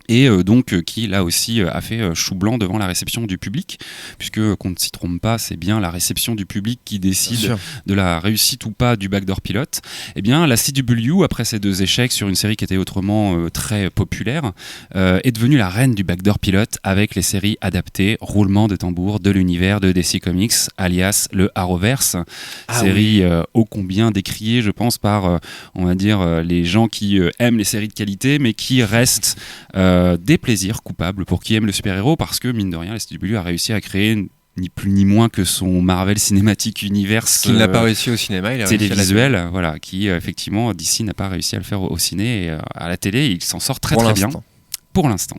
Et donc qui là aussi a fait chou blanc devant la réception du public, puisque qu'on ne s'y trompe pas, c'est bien la réception du public qui décide de la réussite ou pas du backdoor pilote. Et bien la CW, après ces deux échecs sur une série qui était autrement très populaire, est devenue la reine du backdoor pilote avec les séries adaptées, roulement de tambour de l'univers de DC Comics, alias le Arrowverse, série ô combien décriée, je pense, par on va dire les gens qui aiment les séries de qualité, mais qui restent des plaisirs coupables pour qui aime le super-héros, parce que mine de rien la CW a réussi à créer ni plus ni moins que son Marvel Cinematic Universe Qui n'a pas réussi au cinéma, il a réussi à la télévisuel, voilà, qui effectivement DC n'a pas réussi à le faire au ciné, et à la télé il s'en sort très Pour très bien l'instant. pour l'instant.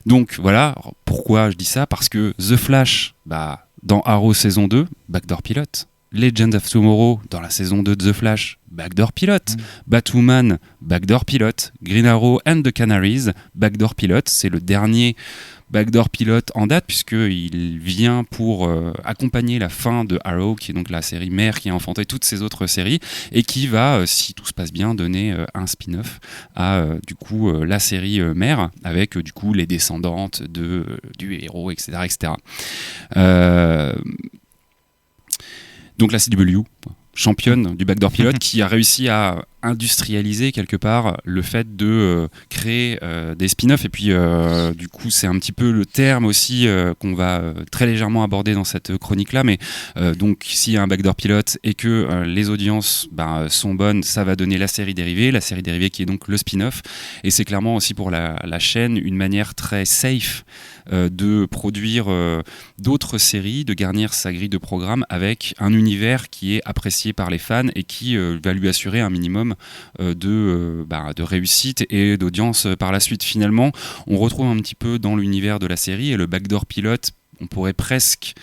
Donc voilà, pourquoi je dis ça, parce que The Flash, dans Arrow saison 2, backdoor pilote. Legends of Tomorrow, dans la saison 2 de The Flash, backdoor pilote. Batwoman, backdoor pilote. Green Arrow and the Canaries, backdoor pilote. C'est le dernier backdoor pilote en date, puisqu'il vient pour accompagner la fin de Arrow, qui est donc la série mère qui a enfanté toutes ces autres séries, et qui va, si tout se passe bien, donner un spin-off à du coup la série mère, avec du coup les descendantes du héros, etc. etc. Donc la CW, championne du backdoor pilote, qui a réussi à industrialiser quelque part le fait de créer des spin-offs, et puis du coup c'est un petit peu le terme aussi qu'on va très légèrement aborder dans cette chronique là, mais donc s'il y a un backdoor pilote et que les audiences sont bonnes, ça va donner la série dérivée qui est donc le spin-off, et c'est clairement aussi pour la chaîne une manière très safe de produire d'autres séries, de garnir sa grille de programme avec un univers qui est apprécié par les fans et qui va lui assurer un minimum de réussite et d'audience par la suite. Finalement, on retrouve un petit peu dans l'univers de la série, et le backdoor pilote, on pourrait presque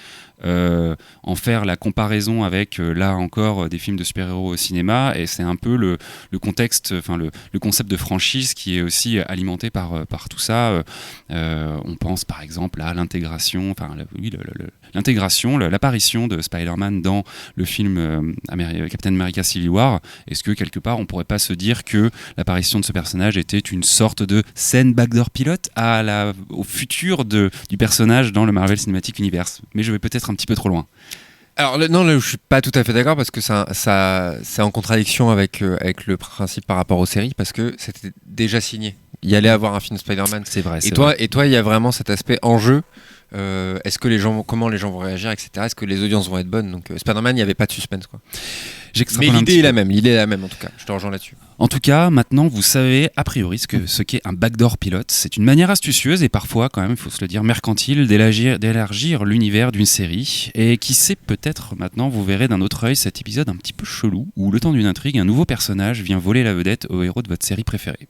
en faire la comparaison avec là encore des films de super-héros au cinéma, et c'est un peu le contexte, enfin le concept de franchise qui est aussi alimenté par tout ça. On pense par exemple à l'intégration, l'apparition de Spider-Man dans le film Captain America Civil War. Est-ce que quelque part on pourrait pas se dire que l'apparition de ce personnage était une sorte de scène backdoor pilote au futur du personnage dans le Marvel Cinematic Universe? Mais je vais peut-être un petit peu trop loin. Alors là où je suis pas tout à fait d'accord, parce que ça c'est en contradiction avec le principe par rapport aux séries, parce que c'était déjà signé. Il y allait avoir un film Spider-Man. C'est vrai. Et toi, il y a vraiment cet aspect enjeu. Est-ce que comment les gens vont réagir, etc. Est-ce que les audiences vont être bonnes? Donc Spider-Man, il n'y avait pas de suspense, quoi. Mais l'idée est la même. L'idée est la même, en tout cas. Je te rejoins là-dessus. En tout cas, maintenant, vous savez a priori ce qu'est un backdoor pilote. C'est une manière astucieuse et parfois, quand même, il faut se le dire, mercantile d'élargir l'univers d'une série. Et qui sait, peut-être maintenant, vous verrez d'un autre œil cet épisode un petit peu chelou où, le temps d'une intrigue, un nouveau personnage vient voler la vedette au héros de votre série préférée.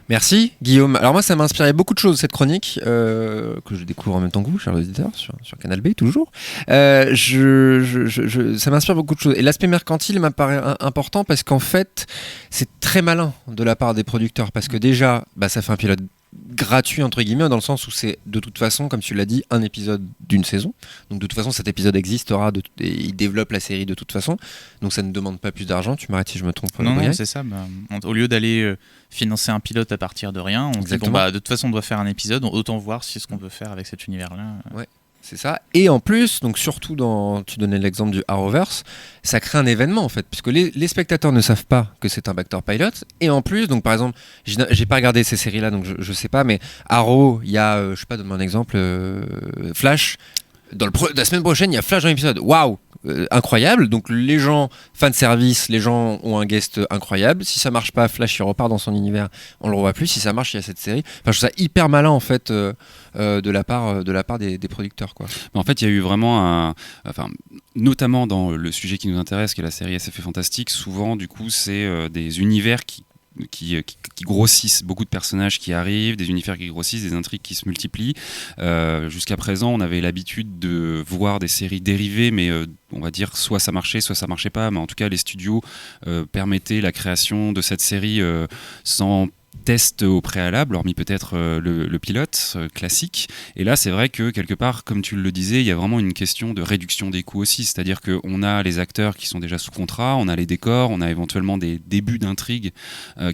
Merci Guillaume. Alors moi ça m'a inspiré beaucoup de choses cette chronique que je découvre en même temps que vous, chers auditeurs, sur Canal B toujours. Ça m'inspire beaucoup de choses. Et l'aspect mercantile m'apparaît important parce qu'en fait c'est très malin de la part des producteurs, parce que déjà ça fait un pilote gratuit entre guillemets, dans le sens où c'est de toute façon, comme tu l'as dit, un épisode d'une saison. Donc de toute façon cet épisode existera et il développe la série de toute façon. Donc ça ne demande pas plus d'argent. Tu m'arrêtes si je me trompe. Non, c'est ça. Au lieu d'aller financer un pilote à partir de rien, on se dit de toute façon on doit faire un épisode, autant voir si ce qu'on peut faire avec cet univers-là. Ouais. C'est ça. Et en plus, donc surtout tu donnais l'exemple du Arrowverse, ça crée un événement en fait, puisque les spectateurs ne savent pas que c'est un backdoor pilot. Et en plus, donc par exemple, j'ai pas regardé ces séries-là, donc je sais pas, mais Arrow, il y a, je sais pas, donne-moi un exemple, Flash. La semaine prochaine, il y a Flash dans l'épisode. Waouh, incroyable. Donc les gens, fan service, les gens ont un guest incroyable. Si ça marche pas, Flash il repart dans son univers, on le revoit plus. Si ça marche, il y a cette série. Enfin, je trouve ça hyper malin en fait de la part des producteurs, quoi. En fait, il y a eu vraiment notamment dans le sujet qui nous intéresse, qui est la série SF Fantastique, souvent du coup c'est des univers qui grossissent, beaucoup de personnages qui arrivent, des univers qui grossissent, des intrigues qui se multiplient. Jusqu'à présent, on avait l'habitude de voir des séries dérivées, mais on va dire soit ça marchait pas, mais en tout cas les studios permettaient la création de cette série sans test au préalable, hormis peut-être le pilote classique. Et là, c'est vrai que quelque part, comme tu le disais, il y a vraiment une question de réduction des coûts aussi. C'est-à-dire qu'on a les acteurs qui sont déjà sous contrat, on a les décors, on a éventuellement des débuts d'intrigues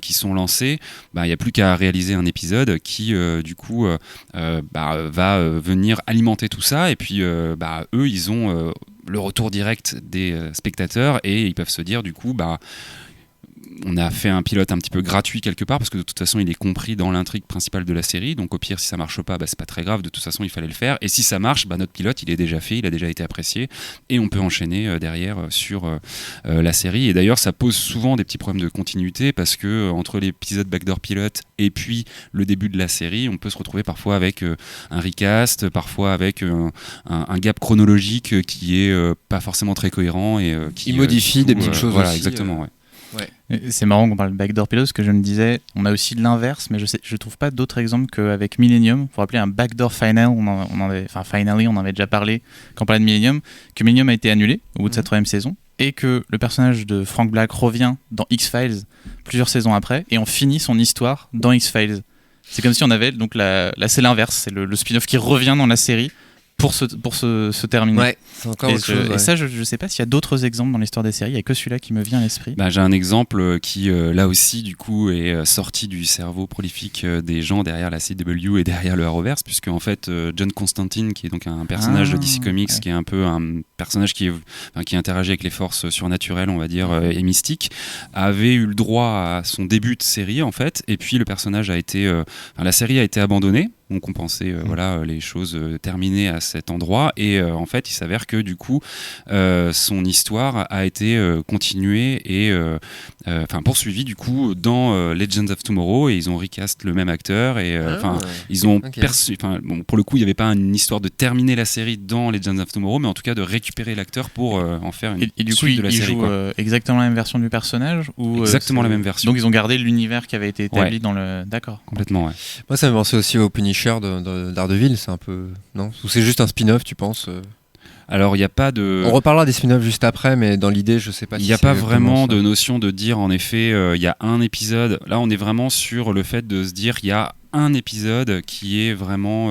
qui sont lancés. Il n'y a plus qu'à réaliser un épisode qui, du coup, va venir alimenter tout ça. Et puis, eux, ils ont le retour direct des spectateurs et ils peuvent se dire, du coup, on a fait un pilote un petit peu gratuit quelque part parce que de toute façon il est compris dans l'intrigue principale de la série, donc au pire si ça marche pas c'est pas très grave, de toute façon il fallait le faire, et si ça marche notre pilote il est déjà fait, il a déjà été apprécié et on peut enchaîner derrière sur la série. Et d'ailleurs ça pose souvent des petits problèmes de continuité parce que entre l'épisode Backdoor Pilot et puis le début de la série on peut se retrouver parfois avec un recast, parfois avec un gap chronologique qui est pas forcément très cohérent et qui modifie des petites choses voilà aussi, exactement ouais. C'est marrant qu'on parle de Backdoor Pilot parce que je me disais, on a aussi de l'inverse, mais je trouve pas d'autres exemples qu'avec Millennium. Vous vous rappelez un Backdoor Final, Finally, on en avait déjà parlé quand on parlait de Millennium, que Millennium a été annulé au bout de sa 3e saison et que le personnage de Frank Black revient dans X-Files plusieurs saisons après et on finit son histoire dans X-Files. C'est comme si on avait, donc là c'est l'inverse, c'est le spin-off qui revient dans la série pour se terminer. Ouais, c'est encore autre chose. Et ça, je sais pas s'il y a d'autres exemples dans l'histoire des séries, il n'y a que celui-là qui me vient à l'esprit. J'ai un exemple qui, là aussi, du coup, est sorti du cerveau prolifique des gens derrière la CW et derrière le Arrowverse, puisque, en fait, John Constantine, qui est donc un personnage de DC Comics, qui est un peu un personnage qui interagit avec les forces surnaturelles, on va dire, et mystiques, avait eu le droit à son début de série, en fait, et puis le personnage la série a été abandonnée. Donc on pensait les choses terminées à cet endroit et en fait il s'avère que du coup son histoire a été continuée et poursuivie du coup dans Legends of Tomorrow, et ils ont recast le même acteur et ils ont perçu, pour le coup il n'y avait pas une histoire de terminer la série dans Legends of Tomorrow, mais en tout cas de récupérer l'acteur pour en faire une et du coup suite de la il série. joue exactement la même version du personnage ou exactement la même version. Donc ils ont gardé l'univers qui avait été établi dans le... D'accord. Complètement, ouais. Moi ça me pensait aussi au Punisher de Daredevil, c'est un peu... Non ? Ou c'est juste un spin-off, tu penses ? Alors il n'y a pas de... On reparlera des spin-offs juste après, mais dans l'idée, je sais pas si il n'y a pas vraiment de notion de dire, en effet, il y a un épisode. Là, on est vraiment sur le fait de se dire, il y a un épisode qui est vraiment...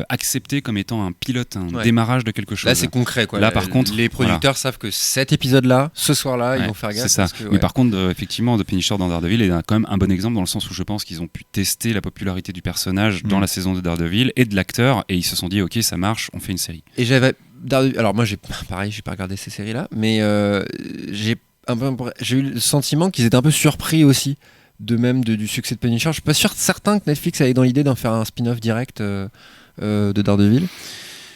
accepté comme étant un pilote, un démarrage de quelque chose. Là c'est concret quoi. Là par contre les producteurs savent que cet épisode là, ce soir là, ils vont faire gaffe. C'est ça. Mais par contre effectivement The Punisher dans Daredevil est quand même un bon exemple dans le sens où je pense qu'ils ont pu tester la popularité du personnage dans la saison de Daredevil et de l'acteur et ils se sont dit ok ça marche, on fait une série. Et alors moi j'ai pas regardé ces séries là, mais j'ai eu le sentiment qu'ils étaient un peu surpris aussi du succès de Punisher. Je suis pas certain que Netflix avait dans l'idée d'en faire un spin-off direct de Daredevil.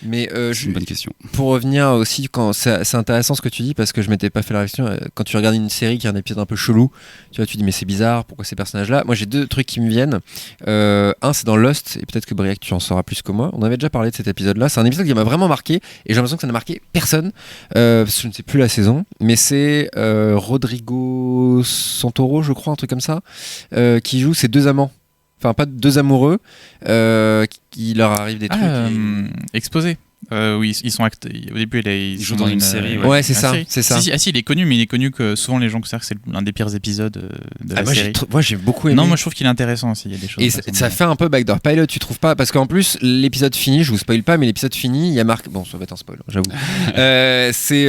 Mais c'est une bonne question. Pour revenir aussi, c'est intéressant ce que tu dis parce que je m'étais pas fait la réflexion. Quand tu regardes une série qui a un épisode un peu chelou, tu dis mais c'est bizarre, pourquoi ces personnages-là ? Moi j'ai 2 trucs qui me viennent. Un c'est dans Lost, et peut-être que Briac tu en sauras plus que moi. On avait déjà parlé de cet épisode-là. C'est un épisode qui m'a vraiment marqué et j'ai l'impression que ça n'a marqué personne. Parce que je ne sais plus la saison, mais c'est Rodrigo Santoro, je crois, un truc comme ça, qui joue ces 2 amants. Enfin, pas 2 amoureux, qui leur arrive des trucs. Exposé. Oui, ils sont au début, ils jouent dans une série. Ouais, c'est ça. Si, il est connu, mais il est connu que souvent les gens considèrent que c'est l'un des pires épisodes de la série. Moi, j'ai beaucoup aimé. Non, moi je trouve qu'il est intéressant aussi. Il y a des choses. Et ça fait un peu Backdoor Pilot, tu trouves pas ? Parce qu'en plus, l'épisode fini, je vous spoil pas, mais l'épisode fini, il y a marqué. Bon, ça va être un spoil, j'avoue. C'est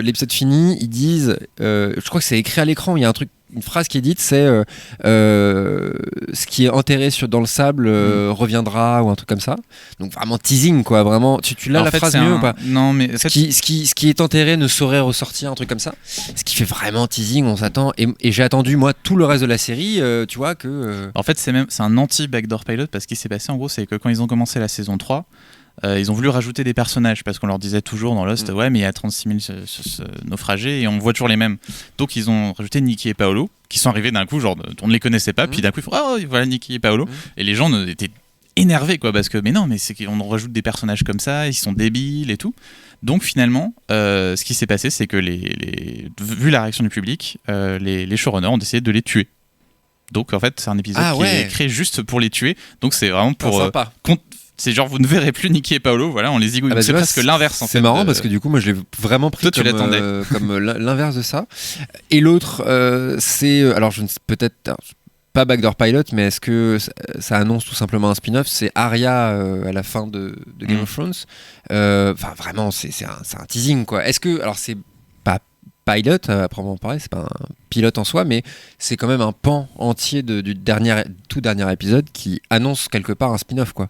l'épisode fini, ils disent. Je crois que c'est écrit à l'écran, il y a une phrase qui est dite, c'est ce qui est enterré dans le sable reviendra, ou un truc comme ça. Donc vraiment teasing quoi, vraiment. Tu l'as la phrase mieux ou pas ? Non, mais ce qui est enterré ne saurait ressortir, un truc comme ça. Ce qui fait vraiment teasing, on s'attend. Et j'ai attendu moi tout le reste de la série, tu vois que. En fait, c'est un anti-Backdoor Pilot parce qu'il s'est passé en gros, c'est que quand ils ont commencé la saison 3, Ils ont voulu rajouter des personnages parce qu'on leur disait toujours dans Lost, ouais, mais il y a 36 000 naufragés et on voit toujours les mêmes. Donc ils ont rajouté Nikki et Paolo qui sont arrivés d'un coup, genre on ne les connaissait pas, puis d'un coup ils font oh voilà Nikki et Paolo, et les gens étaient énervés quoi, parce que mais non, mais c'est qu'on rajoute des personnages comme ça, ils sont débiles et tout. Donc finalement, ce qui s'est passé, c'est que vu la réaction du public, les showrunners ont décidé de les tuer. Donc en fait, c'est un épisode qui est créé juste pour les tuer. Donc c'est vraiment pour c'est genre vous ne verrez plus Nikki et Paolo, voilà, on les zigouille. C'est presque l'inverse en fait. C'est marrant parce que du coup moi je l'ai vraiment pris comme l'inverse de ça. Et l'autre c'est alors je ne sais peut-être pas Backdoor Pilot, mais est-ce que ça annonce tout simplement un spin-off? C'est Arya à la fin de Game of Thrones. Enfin vraiment c'est un teasing quoi. Est-ce que alors c'est pas Pilot à proprement parler, c'est pas un pilote en soi, mais c'est quand même un pan entier du tout dernier épisode qui annonce quelque part un spin-off quoi.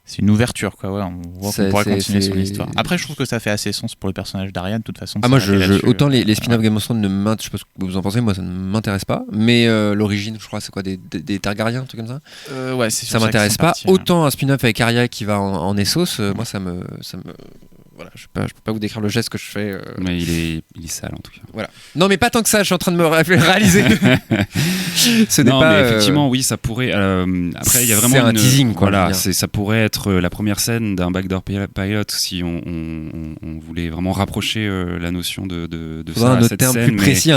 C'est une ouverture quoi, ouais, on voit qu'on pourra continuer son histoire. Après je trouve que ça fait assez sens pour le personnage d'Arya de toute façon. Moi autant les spin-off Game of Thrones je sais pas ce que vous en pensez, moi ça ne m'intéresse pas, mais l'origine je crois c'est quoi des Targaryens, un truc comme ça. Ouais, c'est ça m'intéresse pas. Autant un spin-off avec Arya qui va en Essos, moi ça me voilà, je peux pas vous décrire le geste que je fais. Mais il est sale en tout cas. Voilà. Non, mais pas tant que ça. Je suis en train de me réaliser. Ce n'est non, pas. Mais effectivement, oui, ça pourrait. Après, il y a vraiment un teasing, quoi. Voilà, ça pourrait être la première scène d'un Backdoor Pilot si on voulait vraiment rapprocher la notion de ça. Un autre terme plus précis.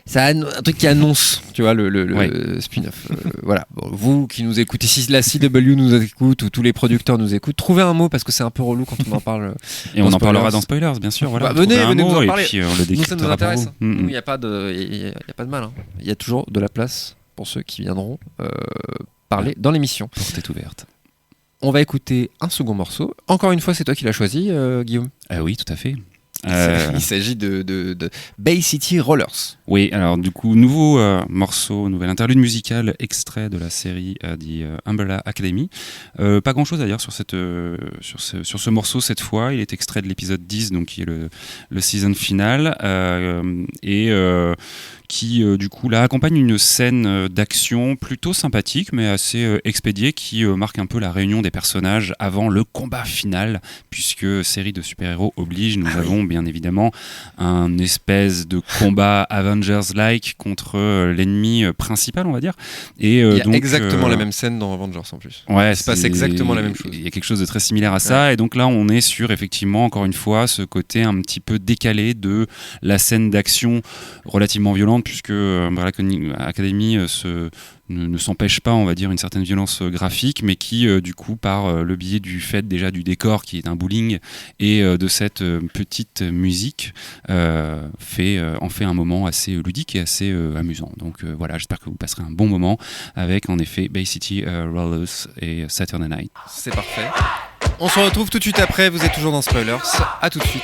C'est un truc qui annonce, tu vois, le spin-off. Voilà. Bon, vous qui nous écoutez, si la CW nous écoute ou tous les producteurs nous écoutent, trouvez un mot parce que c'est un peu relou quand on en parle. Et on en parlera dans Spoilers, bien sûr. Voilà, venez nous en parler. Et puis on le décryptera. Nous, ça nous intéresse. Nous, il n'y a pas de mal. Hein. Il y a toujours de la place pour ceux qui viendront parler dans l'émission. Porte est ouverte. On va écouter un second morceau. Encore une fois, c'est toi qui l'as choisi, Guillaume. Oui, tout à fait. Il s'agit de Bay City Rollers. Oui, alors du coup, nouveau morceau, nouvel interlude musical extrait de la série The Umbrella Academy. Pas grand chose à dire sur ce morceau cette fois. Il est extrait de l'épisode 10, donc qui est le season final. Qui du coup là accompagne une scène d'action plutôt sympathique mais assez expédiée qui marque un peu la réunion des personnages avant le combat final, puisque série de super-héros oblige, nous avons bien évidemment un espèce de combat Avengers-like contre l'ennemi principal, on va dire. Et il y a donc, exactement la même scène dans Avengers en plus. Ouais, se passe exactement la même chose. Il y a quelque chose de très similaire à ça, et donc là on est sur effectivement encore une fois ce côté un petit peu décalé de la scène d'action relativement violente, puisque Umbrella Academy ne s'empêche pas, on va dire, une certaine violence graphique, mais qui, du coup, par le biais du fait déjà du décor qui est un bowling et de cette petite musique, en fait un moment assez ludique et assez amusant. Donc voilà, j'espère que vous passerez un bon moment avec, en effet, Bay City Rollers et Saturday Night. C'est parfait. On se retrouve tout de suite après, vous êtes toujours dans Spoilers. À tout de suite.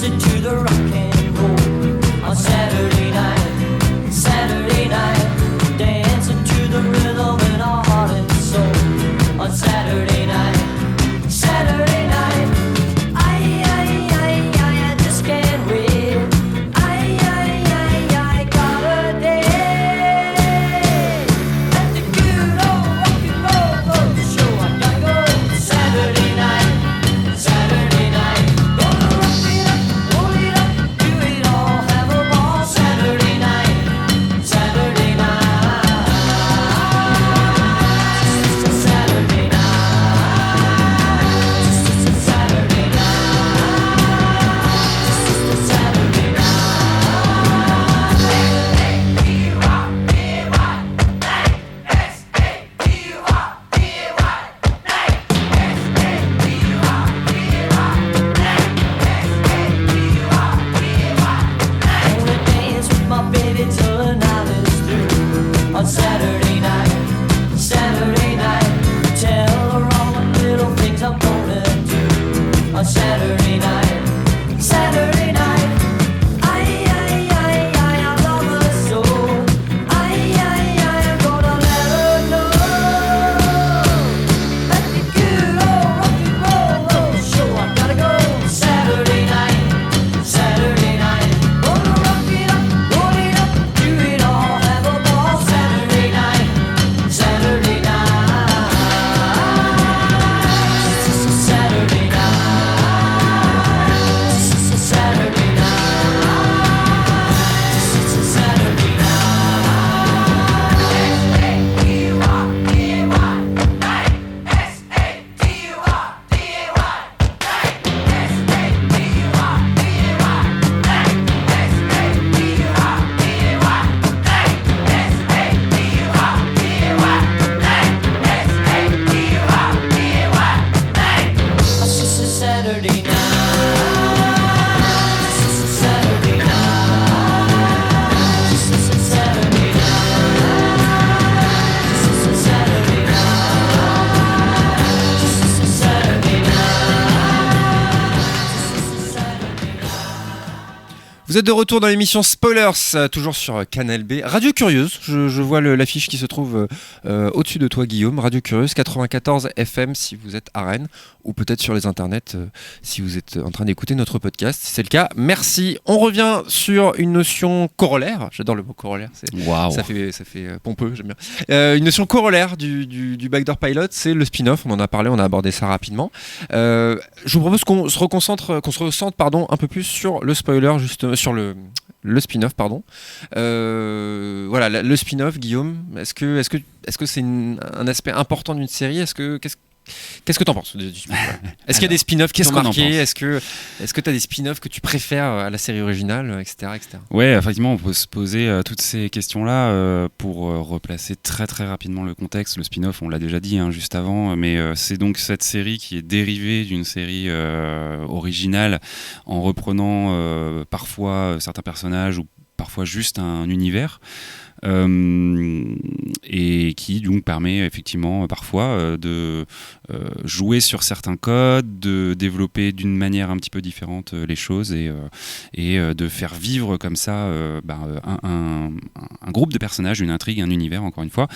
To the rock and roll on Saturday night, dancing to the rhythm in our heart and soul on Saturday night. I just can't wait. I gotta dance. Vous êtes de retour dans l'émission Spoilers, toujours sur Canal B. Radio Curieuse, je vois l'affiche qui se trouve au-dessus de toi, Guillaume. Radio Curieuse, 94 FM si vous êtes à Rennes, ou peut-être sur les internets si vous êtes en train d'écouter notre podcast. Si c'est le cas, merci. On revient sur une notion corollaire. J'adore le mot corollaire, Waouh. ça fait pompeux, j'aime bien. Une notion corollaire du Backdoor Pilot, c'est le spin-off. On en a parlé, on a abordé ça rapidement. Je vous propose qu'on se recentre un peu plus sur le spoiler, justement, sur le spin-off, pardon. Voilà, le spin-off, Guillaume, est-ce que c'est un aspect important d'une série ? Qu'est-ce que t'en penses du spin-off ? Est-ce qu'il y a des spin-offs qui qu'est-ce sont qu'on en marqués ? pense Est-ce que t'as des spin-offs que tu préfères à la série originale, etc. Ouais, effectivement, on peut se poser toutes ces questions-là pour replacer très très rapidement le contexte. Le spin-off, on l'a déjà dit juste avant, mais c'est donc cette série qui est dérivée d'une série originale en reprenant parfois certains personnages ou parfois juste un univers. Et qui donc permet effectivement parfois de jouer sur certains codes, de développer d'une manière un petit peu différente les choses et de faire vivre comme ça un groupe de personnages, une intrigue, un univers, encore une fois.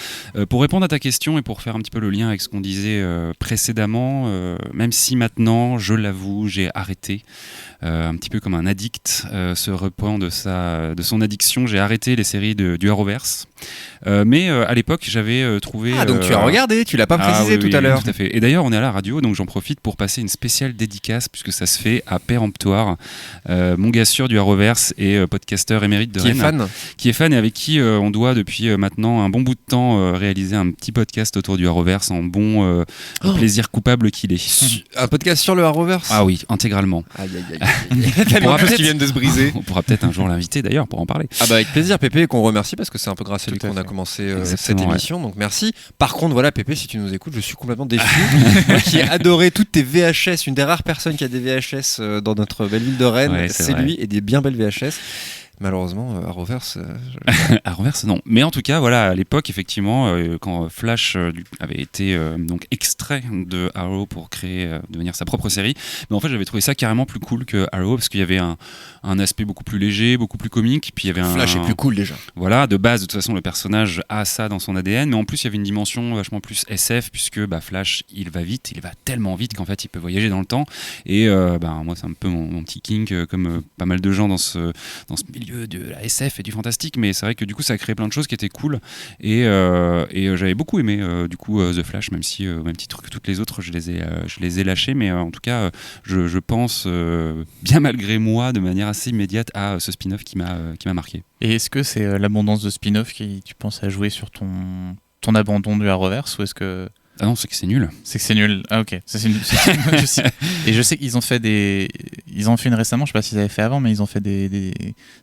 Pour répondre à ta question et pour faire un petit peu le lien avec ce qu'on disait précédemment, même si maintenant, je l'avoue, j'ai arrêté un petit peu comme un addict se repent de son addiction, j'ai arrêté les séries du Arrowverse. Mais à l'époque, j'avais trouvé. Ah, donc tu as regardé, tu l'as pas précisé tout à l'heure. Tout à fait. Et d'ailleurs, on est à la radio, donc j'en profite pour passer une spéciale dédicace, puisque ça se fait à péremptoire. Mon gars sûr du Arrowverse et podcasteur émérite de Rennes. Qui est fan et avec qui on doit depuis maintenant un bon bout de temps réaliser un petit podcast autour du Arrowverse en bon plaisir coupable qu'il est. Un podcast sur le Arrowverse ? Ah oui, intégralement. Aïe. Tellement de choses qui viennent de se briser. On pourra peut-être un jour l'inviter d'ailleurs pour en parler. Ah bah avec plaisir, Pépé, qu'on remercie parce que c'est un peu grâce à lui Tout à qu'on a fait. commencé cette Exactement, émission, donc merci. Par contre, voilà, Pépé, si tu nous écoutes, je suis complètement déçu. Moi qui ai adoré toutes tes VHS, une des rares personnes qui a des VHS dans notre belle ville de Rennes, Ouais, c'est vrai. lui, et des bien belles VHS. Malheureusement, Arrowverse. Arrowverse, non. Mais en tout cas, voilà, à l'époque, effectivement, quand Flash avait été donc extrait de Arrow pour devenir sa propre série, mais en fait, j'avais trouvé ça carrément plus cool que Arrow parce qu'il y avait un aspect beaucoup plus léger, beaucoup plus comique. Puis il y avait Flash est plus cool déjà. Voilà, de base, de toute façon, le personnage a ça dans son ADN, mais en plus, il y avait une dimension vachement plus SF puisque Flash, il va vite, il va tellement vite qu'en fait, il peut voyager dans le temps. Et moi, c'est un peu mon petit kink, comme pas mal de gens dans ce milieu de la SF et du fantastique, mais c'est vrai que du coup ça a créé plein de choses qui étaient cool et j'avais beaucoup aimé du coup The Flash, même si au même titre que toutes les autres je les ai lâchés, mais en tout cas je pense bien malgré moi de manière assez immédiate à ce spin-off qui m'a marqué. Et est-ce que c'est l'abondance de spin-off qui tu penses à jouer sur ton abandon du Arrowverse, ou est-ce que Ah non, c'est que c'est nul. c'est que c'est nul? Ah ok. Et je sais qu'ils ont fait une récemment, je sais pas s'ils avaient fait avant, mais ils ont fait des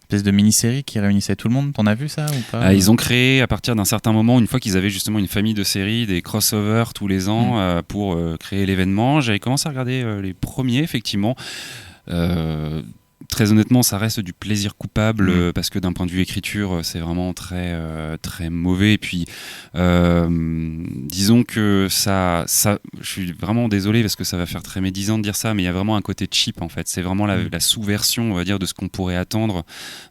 espèces de mini-séries qui réunissaient tout le monde. T'en as vu ça ou pas? Ils ont créé à partir d'un certain moment, une fois qu'ils avaient justement une famille de séries, des crossovers tous les ans pour créer l'événement. J'avais commencé à regarder les premiers, effectivement. Très honnêtement, ça reste du plaisir coupable parce que d'un point de vue écriture, c'est vraiment très très mauvais. Et puis, disons que ça, je suis vraiment désolé parce que ça va faire très médisant de dire ça, mais il y a vraiment un côté cheap en fait. C'est vraiment la sous-version, on va dire, de ce qu'on pourrait attendre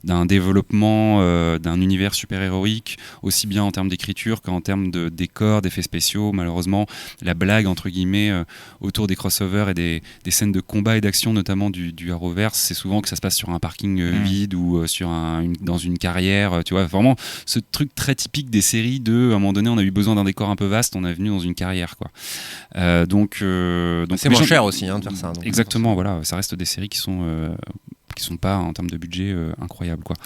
d'un développement d'un univers super-héroïque, aussi bien en termes d'écriture qu'en termes de décors, d'effets spéciaux. Malheureusement, la blague entre guillemets autour des crossovers et des scènes de combat et d'action, notamment du Arrowverse, c'est souvent que ça se passe sur un parking vide ou dans une carrière, tu vois, vraiment ce truc très typique des séries de, à un moment donné, on a eu besoin d'un décor un peu vaste, on est venu dans une carrière, quoi. Donc c'est moins cher aussi de faire ça. Donc, exactement, voilà, ça reste des séries qui sont pas en termes de budget incroyables, quoi.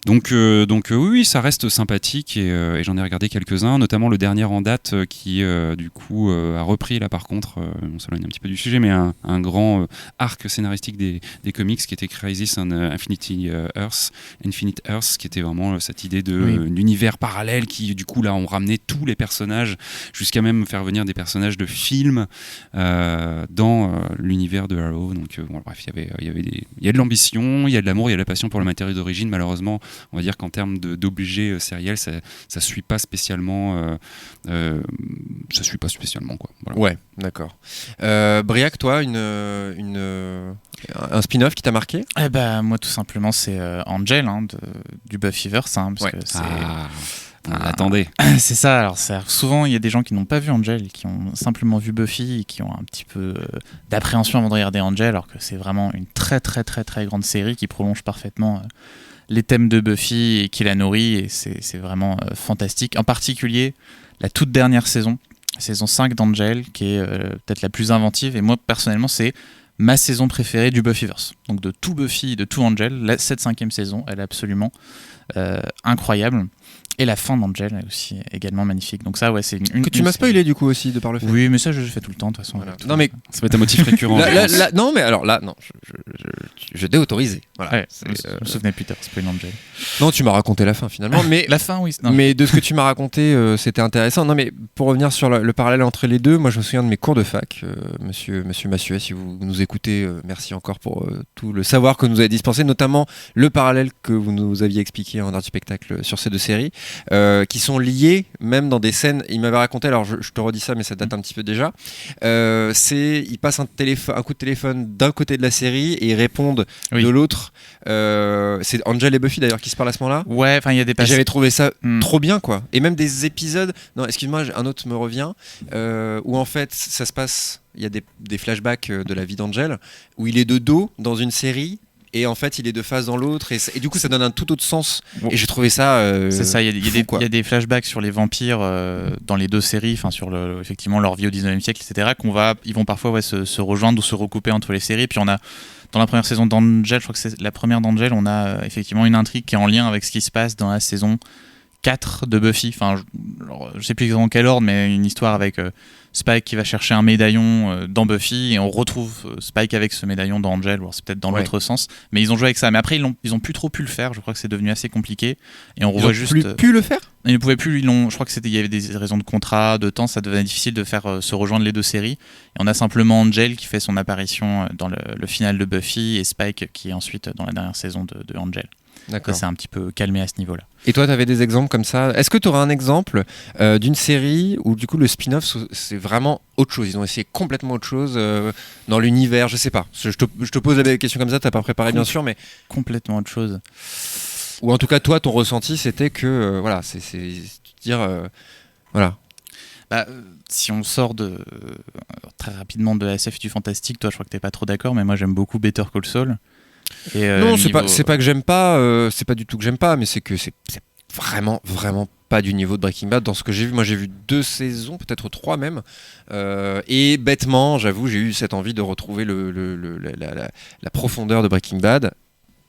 Donc oui, ça reste sympathique et j'en ai regardé quelques-uns, notamment le dernier en date qui du coup a repris là par contre, on s'éloigne un petit peu du sujet, mais un grand arc scénaristique des comics qui était Crisis on Infinite Earth, qui était vraiment cette idée d'univers parallèle qui du coup là ont ramené tous les personnages jusqu'à même faire venir des personnages de films dans l'univers de Arrow. Donc bref, il y a de l'ambition, il y a de l'amour, il y a de la passion pour le matériau d'origine. Malheureusement, on va dire qu'en termes d'objets sériels, ça suit pas spécialement. Ça suit pas spécialement, quoi. Voilà. Ouais, d'accord. Briac, toi, un spin-off qui t'a marqué? Eh ben, moi, tout simplement, c'est Angel du Buffyverse, parce Ouais. que c'est... On l'attendait. C'est ça, alors souvent il y a des gens qui n'ont pas vu Angel, qui ont simplement vu Buffy et qui ont un petit peu d'appréhension avant de regarder Angel, alors que c'est vraiment une très très très très grande série qui prolonge parfaitement les thèmes de Buffy et qui la nourrit, et c'est vraiment fantastique. En particulier la toute dernière saison 5 d'Angel, qui est peut-être la plus inventive, et moi personnellement c'est ma saison préférée du Buffyverse. Donc de tout Buffy, de tout Angel, cette 5e saison, elle est absolument incroyable. Et la fin d'Angel est aussi également magnifique. Donc ça, ouais, c'est une Que tu m'as spoilé du coup aussi de par le fait. Oui, mais ça, je le fais tout le temps de toute façon. Voilà. Tout Non mais Ça va être un motif récurrent. je pense. non mais alors là non, je t'ai autorisé. Voilà. Ouais, C'est, je me souvenais plus tard, spoil Angel. Non, tu m'as raconté la fin finalement, mais La fin, oui. Non, mais de ce que tu m'as raconté, c'était intéressant. Non, mais pour revenir sur le parallèle entre les deux, moi je me souviens de mes cours de fac, monsieur Massuet, si vous nous écoutez, merci encore pour tout le savoir que nous avez dispensé, notamment le parallèle que vous nous aviez expliqué en art du spectacle sur ces deux séries, qui sont liés même dans des scènes. Il m'avait raconté, alors je te redis ça, mais ça date un petit peu déjà. Il passe un coup de téléphone d'un côté de la série et ils répondent Oui. de l'autre. C'est Angel et Buffy d'ailleurs qui se parlent à ce moment-là. Ouais, enfin, il y a des Et passages. j'avais trouvé ça Hmm. trop bien, quoi. Et même des épisodes. Non, excuse-moi, un autre me revient. Où en fait, ça se passe. Il y a des flashbacks de la vie d'Angel où il est de dos dans une série. Et en fait, il est de face dans l'autre. Et du coup, ça donne un tout autre sens. Bon. Et j'ai trouvé ça. C'est ça, il fou, quoi. y a des flashbacks sur les vampires dans les deux séries, enfin sur effectivement leur vie au 19e siècle, etc. Ils vont parfois se rejoindre ou se recouper entre les séries. Puis on a, dans la première saison d'Angel, je crois que c'est la première d'Angel, on a effectivement une intrigue qui est en lien avec ce qui se passe dans la saison 4 de Buffy. Enfin, je sais plus exactement quel ordre, mais une histoire avec Spike qui va chercher un médaillon dans Buffy, et on retrouve Spike avec ce médaillon dans Angel. Alors c'est peut-être dans Ouais. l'autre sens, mais ils ont joué avec ça. Mais après, ils ont plus trop pu le faire. Je crois que c'est devenu assez compliqué. Et on Ils revoit ont juste. plus pu le faire. Ils ne pouvaient plus. Je crois que il y avait des raisons de contrat, de temps. Ça devenait difficile de faire se rejoindre les deux séries. Et on a simplement Angel qui fait son apparition dans le final de Buffy, et Spike qui est ensuite dans la dernière saison de Angel. Ça D'accord. s'est un petit peu calmé à ce niveau-là. Et toi, tu avais des exemples comme ça. Est-ce que tu aurais un exemple d'une série où du coup le spin-off c'est vraiment autre chose? Ils ont essayé complètement autre chose dans l'univers, je sais pas. Je te pose la question comme ça, t'as pas préparé bien sûr, mais Complètement autre chose. ou en tout cas toi ton ressenti c'était que voilà, c'est dire voilà. Bah, si on sort très rapidement de la SF et du fantastique, toi je crois que t'es pas trop d'accord, mais moi j'aime beaucoup Better Call Saul. Et, Non, c'est niveau- pas que j'aime pas, c'est pas du tout que j'aime pas, mais c'est que c'est vraiment pas du niveau de Breaking Bad dans ce que j'ai vu. Moi j'ai vu 2 saisons, peut-être 3 même, et bêtement j'avoue j'ai eu cette envie de retrouver la profondeur de Breaking Bad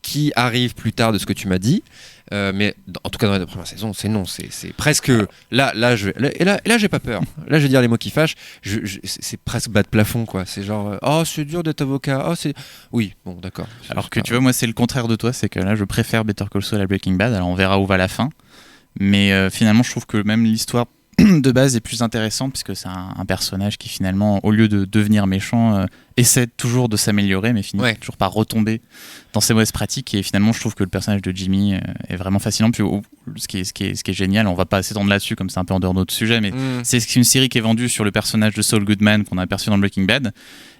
qui arrive plus tard de ce que tu m'as dit, mais en tout cas dans la première saison c'est non, c'est presque là j'ai pas peur, là je vais dire les mots qui fâchent, c'est presque bas de plafond quoi, c'est genre oh c'est dur d'être avocat, oh c'est oui bon d'accord. Alors que tu vois, moi c'est le contraire de toi, c'est que là je préfère Better Call Saul à Breaking Bad. Alors on verra où va la fin, mais finalement je trouve que même l'histoire de base est plus intéressante, puisque c'est un personnage qui finalement, au lieu de devenir méchant, essaie toujours de s'améliorer, mais finit Ouais. toujours par retomber dans ses mauvaises pratiques. Et finalement je trouve que le personnage de Jimmy est vraiment fascinant. Puis ce qui est génial, on va pas s'étendre là-dessus comme c'est un peu en dehors de notre sujet, mais c'est une série qui est vendue sur le personnage de Saul Goodman qu'on a aperçu dans Breaking Bad.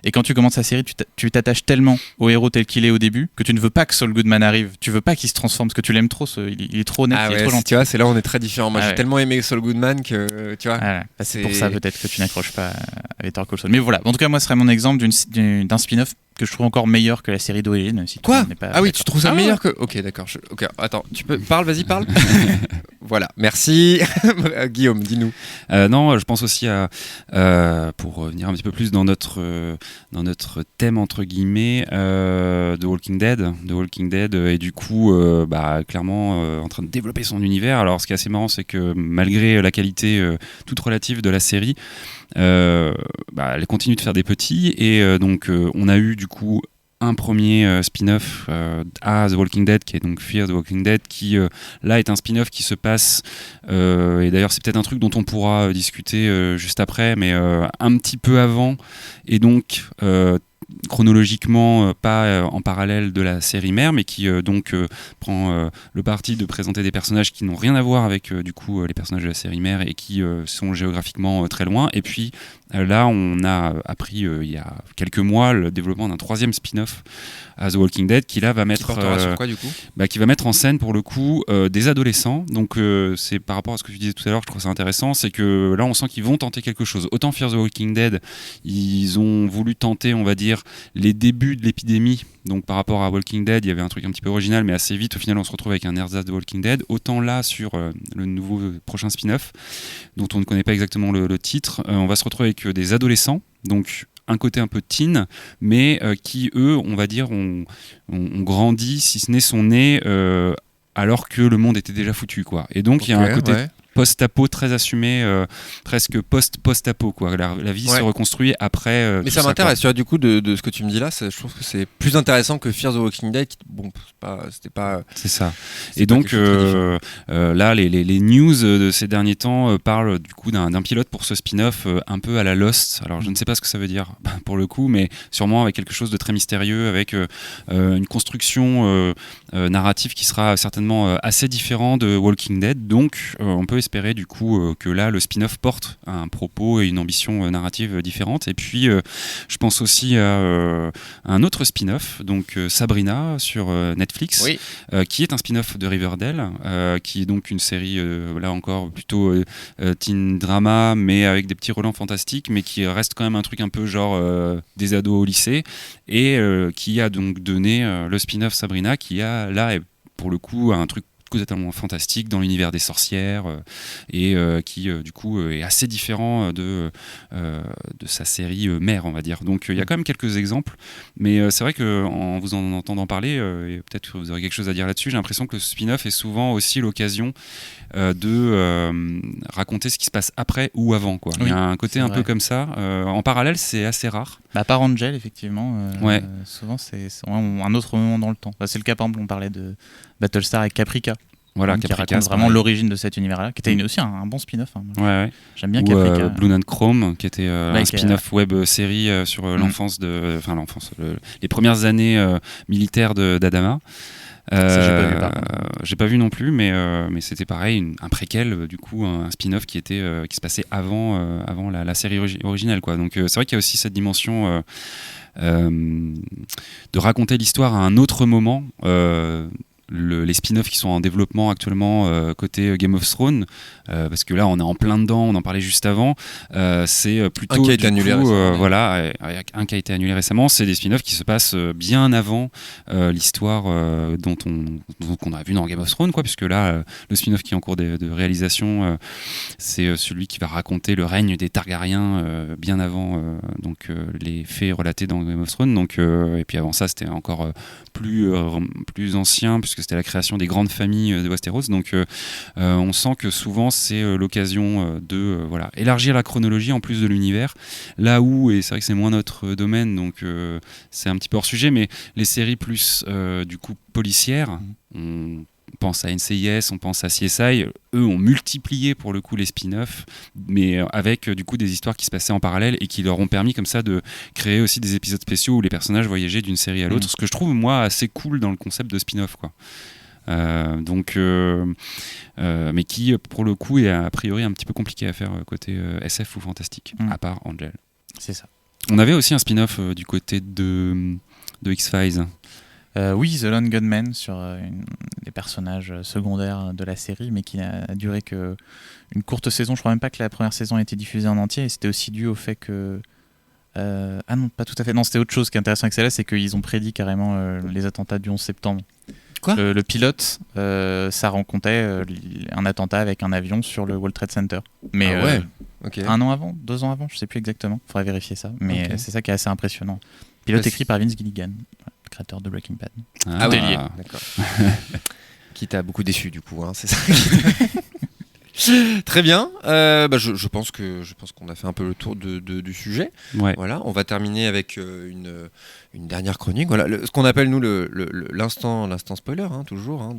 Et quand tu commences la série, tu t'attaches tellement au héros tel qu'il est au début que tu ne veux pas que Saul Goodman arrive. Tu veux pas qu'il se transforme parce que tu l'aimes trop. Il est trop honnête, Ah il est ouais, trop gentil. tu vois, c'est là où on est très différents. Moi, Ah j'ai ouais. tellement aimé Saul Goodman que, tu vois. Voilà. Bah, c'est pour C'est- ça peut-être que tu n'accroches pas à Better Call Saul. Mais voilà, en tout cas, moi, ce serait mon exemple d'un spin-off que je trouve encore meilleur que la série d'origine. même si tout le Quoi monde n'est pas Ah oui, d'accord. tu trouves ça Ah meilleur que. Ok, d'accord. Ok, attends, tu peux. Vas-y, parle. Voilà, merci. Guillaume, dis-nous. Non, je pense aussi à, pour revenir un petit peu plus dans notre thème entre guillemets, de Walking Dead, et du coup, clairement en train de développer son univers. Alors, ce qui est assez marrant, c'est que malgré la qualité toute relative de la série, elle continue de faire des petits, et donc on a eu du coup un premier spin-off à The Walking Dead, qui est donc Fear the Walking Dead, qui là est un spin-off qui se passe, et d'ailleurs c'est peut-être un truc dont on pourra discuter juste après, mais un petit peu avant, et donc chronologiquement pas en parallèle de la série mère, mais qui donc prend le parti de présenter des personnages qui n'ont rien à voir avec du coup les personnages de la série mère et qui sont géographiquement très loin. Et puis là, on a appris il y a quelques mois le développement d'un 3e spin-off à The Walking Dead qui là va mettre Qui portera sur quoi du coup ? qui va mettre en scène pour le coup des adolescents. Donc c'est par rapport à ce que tu disais tout à l'heure, je trouve ça intéressant, c'est que là on sent qu'ils vont tenter quelque chose. Autant Fear the Walking Dead, ils ont voulu tenter, on va dire, les débuts de l'épidémie. Donc par rapport à Walking Dead, il y avait un truc un petit peu original, mais assez vite au final on se retrouve avec un ersatz de Walking Dead. Autant là sur le nouveau prochain spin-off, dont on ne connaît pas exactement le titre, on va se retrouver avec des adolescents. Donc un côté un peu teen, mais qui, eux, on va dire, ont grandi, si ce n'est sont nés alors que le monde était déjà foutu, quoi. Et donc, il y a un côté post-apo très assumé, presque post-apo, quoi. La vie se reconstruit après. Mais ça m'intéresse, tu vois, du coup, de ce que tu me dis là, je trouve que c'est plus intéressant que Fear the Walking Dead. Bon, c'était pas. C'est ça. Et donc, là, les news de ces derniers temps parlent du coup d'un pilote pour ce spin-off un peu à la Lost. Alors, je ne sais pas ce que ça veut dire pour le coup, mais sûrement avec quelque chose de très mystérieux, avec une construction narrative qui sera certainement assez différent de Walking Dead. Donc, on peut espérer du coup que là, le spin-off porte un propos et une ambition narrative différente. Et puis, je pense aussi à un autre spin-off, donc Sabrina sur Netflix, qui est un spin-off de Riverdale, qui est donc une série, là encore, plutôt teen drama, mais avec des petits relents fantastiques, mais qui reste quand même un truc un peu genre des ados au lycée, et qui a donc donné le spin-off Sabrina, qui a là, pour le coup, un truc totalement fantastique dans l'univers des sorcières et qui du coup est assez différent de sa série mère, on va dire. Donc il y a quand même quelques exemples, mais c'est vrai qu'en vous en entendant parler, et peut-être que vous aurez quelque chose à dire là-dessus, j'ai l'impression que le spin-off est souvent aussi l'occasion de raconter ce qui se passe après ou avant, quoi. Il y a un côté un peu comme ça. En parallèle, c'est assez rare. Par Angel, effectivement, souvent c'est un autre moment dans le temps. C'est le cas, par exemple, on parlait de Battlestar avec Caprica. Voilà, qui raconte vraiment l'origine de cet univers-là, qui était aussi un bon spin-off. J'aime bien Caprica. Blue and Chrome, qui était un spin-off web série sur l'enfance les premières années militaires d'Adama. J'ai pas vu non plus, mais c'était pareil, un préquel, du coup, un spin-off qui se passait avant la série originale, quoi. Donc c'est vrai qu'il y a aussi cette dimension de raconter l'histoire à un autre moment. Les spin-offs qui sont en développement actuellement côté Game of Thrones, parce que là on est en plein dedans, on en parlait juste avant, c'est plutôt un qui a été annulé récemment, voilà, un qui a été annulé récemment, c'est des spin-offs qui se passent bien avant l'histoire dont qu'on a vu dans Game of Thrones, quoi, puisque là le spin-off qui est en cours de réalisation, c'est celui qui va raconter le règne des Targaryens bien avant donc les faits relatés dans Game of Thrones, donc et puis avant ça c'était encore plus ancien, puisque c'était la création des grandes familles de Westeros. Donc on sent que souvent c'est l'occasion de élargir la chronologie en plus de l'univers, là où, et c'est vrai que c'est moins notre domaine, donc c'est un petit peu hors sujet, mais les séries plus du coup policières, on pense à NCIS, on pense à CSI, eux ont multiplié pour le coup les spin-offs, mais avec du coup des histoires qui se passaient en parallèle et qui leur ont permis comme ça de créer aussi des épisodes spéciaux où les personnages voyageaient d'une série à l'autre, ce que je trouve moi assez cool dans le concept de spin-off, quoi. Mais qui pour le coup est a priori un petit peu compliqué à faire côté SF ou fantastique, à part Angel. C'est ça. On avait aussi un spin-off du côté de X-Files. Oui, The Lone Gunman, sur des personnages secondaires de la série, mais qui n'a duré qu'une courte saison. Je crois même pas que la première saison a été diffusée en entier, et c'était aussi dû au fait que... ah non, pas tout à fait. Non, c'était autre chose qui est intéressant avec celle-là, c'est qu'ils ont prédit carrément les attentats du 11 septembre. Quoi ? Le pilote, ça racontait un attentat avec un avion sur le World Trade Center. Mais okay. 1 an avant, 2 ans avant, je sais plus exactement. Il faudrait vérifier ça. Mais c'est ça qui est assez impressionnant. Pilote écrit par Vince Gilligan, créateur de Breaking Bad. Lié. D'accord. Qui t'a beaucoup déçu du coup, hein, c'est ça. Très bien. Je pense qu'on a fait un peu le tour du sujet. Ouais. Voilà, on va terminer avec une dernière chronique. Voilà, ce qu'on appelle nous l'instant spoiler, hein, toujours. Hein,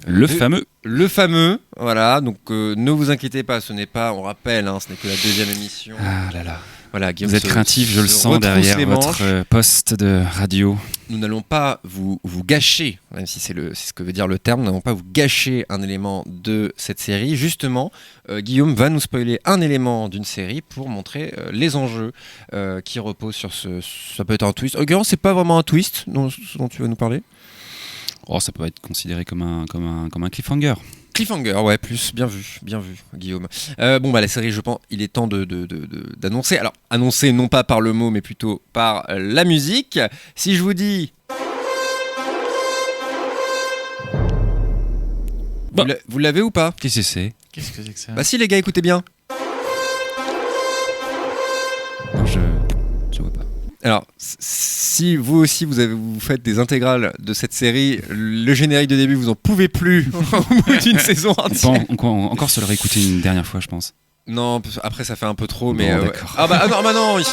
le fameux. Voilà. Donc ne vous inquiétez pas, ce n'est pas. On rappelle, hein, ce n'est que la 2e émission. Ah là là. Voilà, Guillaume Vous êtes se- créatif, je le se sens retrousse derrière les manches. votre poste de radio. Nous n'allons pas vous gâcher, même si c'est ce que veut dire le terme, nous n'allons pas vous gâcher un élément de cette série. Justement, Guillaume va nous spoiler un élément d'une série pour montrer les enjeux qui reposent sur ça peut être un twist. En l'occurrence, c'est pas vraiment un twist dont tu vas nous parler. Oh, ça peut être considéré comme un cliffhanger. Cliffhanger, ouais, plus, bien vu, Guillaume. Bon, bah la série, je pense, il est temps d'annoncer. Alors, annoncer non pas par le mot, mais plutôt par la musique. Si je vous dis... Bah. Vous l'avez ou pas? Qu'est-ce que c'est? Qu'est-ce que c'est que ça? Bah si les gars, écoutez bien. Non, je vois pas. Alors, si vous aussi vous faites des intégrales de cette série, le générique de début, vous en pouvez plus au bout d'une saison On peut entière. encore se le réécouter une dernière fois, je pense. Non, après ça fait un peu trop, mais... Bon, ouais. d'accord. Non, il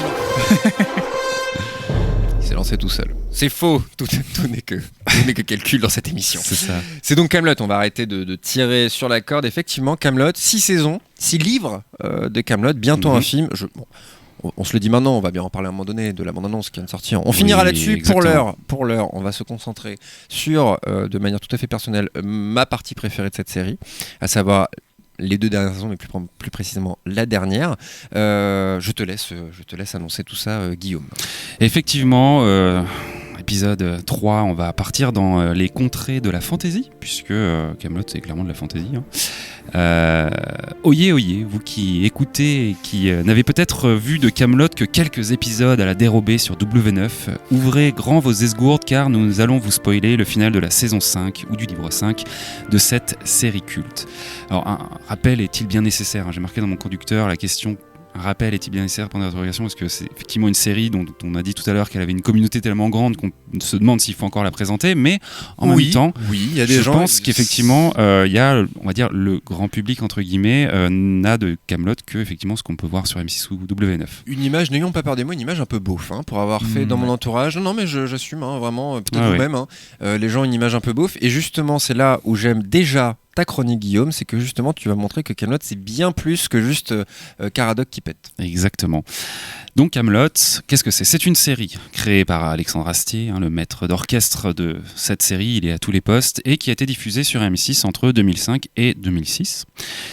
s'est lancé tout seul. C'est faux, tout n'est que calcul dans cette émission. C'est ça. C'est donc Kaamelott, on va arrêter de tirer sur la corde. Effectivement, Kaamelott, 6 saisons, 6 livres de Kaamelott, bientôt un film. On se le dit maintenant, on va bien en parler à un moment donné de la bande-annonce qui vient de sortir. On finira là-dessus. Exactement. Pour l'heure, on va se concentrer sur, de manière tout à fait personnelle, ma partie préférée de cette série, à savoir les 2 dernières saisons, mais plus précisément la dernière. Je te laisse annoncer tout ça, Guillaume. Effectivement, épisode 3, on va partir dans les contrées de la fantasy, puisque Kaamelott c'est clairement de la fantasy. Oyez, vous qui écoutez et qui n'avez peut-être vu de Kaamelott que quelques épisodes à la dérobée sur W9, ouvrez grand vos esgourdes car nous allons vous spoiler le final de la saison 5 ou du livre 5 de cette série culte. Alors un rappel est-il bien nécessaire? J'ai marqué dans mon conducteur la question. Un rappel est-il bien nécessaire pendant l'interrogation? Parce que c'est effectivement une série dont on a dit tout à l'heure qu'elle avait une communauté tellement grande qu'on se demande s'il faut encore la présenter, mais en même temps, il y a des je gens. pense qu'effectivement, il y a, on va dire, le grand public entre guillemets n'a de Kaamelott que effectivement ce qu'on peut voir sur M6 ou W9. Une image, n'ayons pas peur des mots, une image un peu beauf, pour avoir fait dans mon entourage. Non, mais j'assume, vraiment, peut-être vous-même. Les gens, une image un peu beauf. Et justement, c'est là où j'aime déjà ta chronique, Guillaume, c'est que justement, tu vas montrer que Kaamelott, c'est bien plus que juste Caradoc qui pète. Exactement. Donc Kaamelott, qu'est-ce que c'est? C'est une série créée par Alexandre Astier, le maître d'orchestre de cette série, il est à tous les postes, et qui a été diffusée sur M6 entre 2005 et 2006.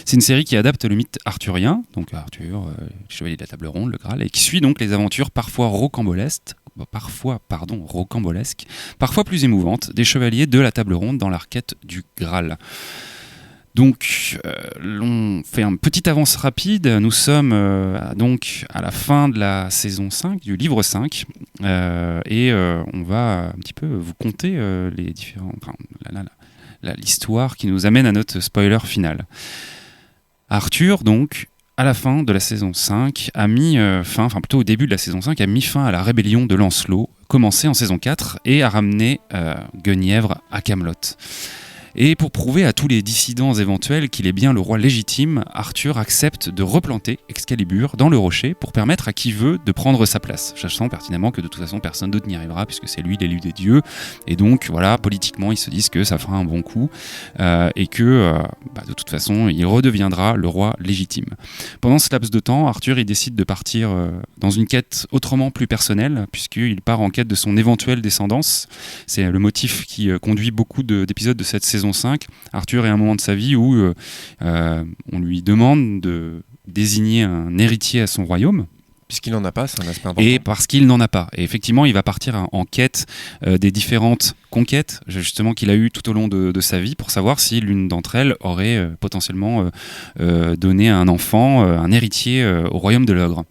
C'est une série qui adapte le mythe arthurien, donc Arthur, le chevalier de la table ronde, le Graal, et qui suit donc les aventures parfois rocambolesques, parfois plus émouvantes, des chevaliers de la table ronde dans leur quête du Graal. Donc, on fait une petite avance rapide. Nous sommes donc à la fin de la saison 5, du livre 5, et on va un petit peu vous conter les différents, l'histoire qui nous amène à notre spoiler final. Arthur, donc, à la fin de la saison 5, a mis plutôt au début de la saison 5, a mis fin à la rébellion de Lancelot, commencée en saison 4, et a ramené Guenièvre à Kaamelott. Et pour prouver à tous les dissidents éventuels qu'il est bien le roi légitime, Arthur accepte de replanter Excalibur dans le rocher pour permettre à qui veut de prendre sa place, sachant pertinemment que de toute façon personne d'autre n'y arrivera puisque c'est lui l'élu des dieux. Et donc voilà, politiquement ils se disent que ça fera un bon coup et que de toute façon il redeviendra le roi légitime. Pendant ce laps de temps, Arthur il décide de partir dans une quête autrement plus personnelle puisqu'il part en quête de son éventuelle descendance. C'est le motif qui conduit beaucoup d'épisodes de cette saison 5, Arthur est à un moment de sa vie où on lui demande de désigner un héritier à son royaume. Puisqu'il n'en a pas, c'est un aspect important. Et parce qu'il n'en a pas. Et effectivement, il va partir en quête des différentes conquêtes justement qu'il a eues tout au long de sa vie pour savoir si l'une d'entre elles aurait potentiellement donné un enfant, un héritier au royaume de l'ogre.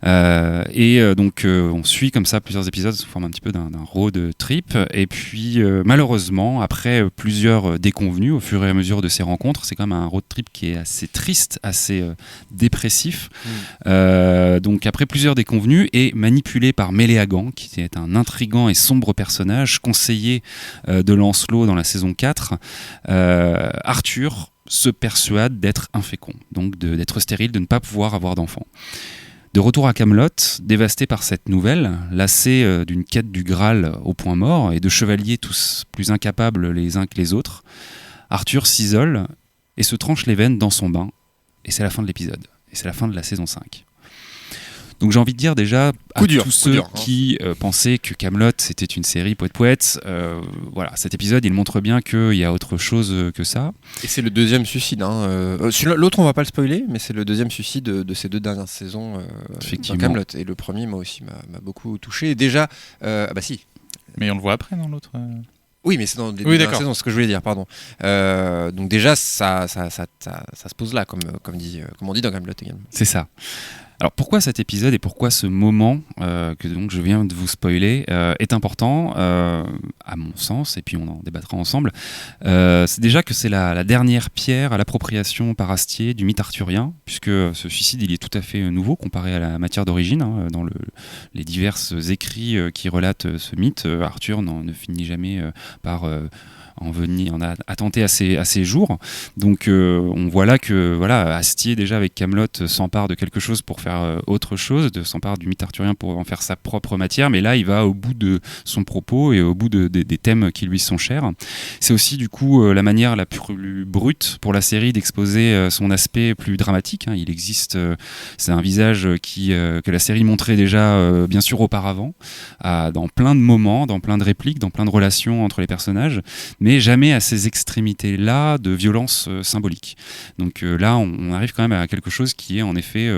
Donc on suit comme ça plusieurs épisodes sous forme un petit peu d'un road trip et puis malheureusement après plusieurs déconvenues au fur et à mesure de ces rencontres, c'est quand même un road trip qui est assez triste, assez dépressif. Donc après plusieurs déconvenues et manipulé par Méléagant qui est un intrigant et sombre personnage conseiller de Lancelot dans la saison 4, Arthur se persuade d'être infécond, donc d'être stérile, de ne pas pouvoir avoir d'enfant. De retour à Kaamelott, dévasté par cette nouvelle, lassé d'une quête du Graal au point mort et de chevaliers tous plus incapables les uns que les autres, Arthur s'isole et se tranche les veines dans son bain. Et c'est la fin de l'épisode. Et c'est la fin de la saison 5. Donc j'ai envie de dire déjà à Coup dur, tous coup ceux dur, hein. qui pensaient que Kaamelott c'était une série poète, voilà, cet épisode il montre bien qu'il y a autre chose que ça. Et c'est le deuxième suicide. L'autre, on va pas le spoiler, mais c'est le deuxième suicide de ces 2 dernières saisons dans Effectivement. Kaamelott. Et le premier, moi aussi, m'a beaucoup touché. Et déjà, bah si. Mais on le voit après dans l'autre. Oui, mais c'est dans les Oui, 2 dernières d'accord. saisons, c'est ce que je voulais dire, pardon. Donc déjà, ça se pose là, comme on dit dans Kaamelott également. C'est ça. Alors pourquoi cet épisode et pourquoi ce moment que donc je viens de vous spoiler est important à mon sens, et puis on en débattra ensemble. C'est déjà que c'est la dernière pierre à l'appropriation par Astier du mythe arthurien, puisque ce suicide il est tout à fait nouveau comparé à la matière d'origine, hein, dans les divers écrits qui relatent ce mythe. Arthur ne finit jamais par en a attenté à ses jours. Donc on voit là que Astier déjà avec Kaamelott s'empare de quelque chose pour faire autre chose, s'empare du mythe arthurien pour en faire sa propre matière, mais là il va au bout de son propos et au bout des thèmes qui lui sont chers. C'est aussi du coup la manière la plus brute pour la série d'exposer son aspect plus dramatique, hein. Il existe, c'est un visage que la série montrait déjà bien sûr auparavant, dans plein de moments, dans plein de répliques, dans plein de relations entre les personnages, mais jamais à ces extrémités-là de violence symbolique. Donc là, on arrive quand même à quelque chose qui est en effet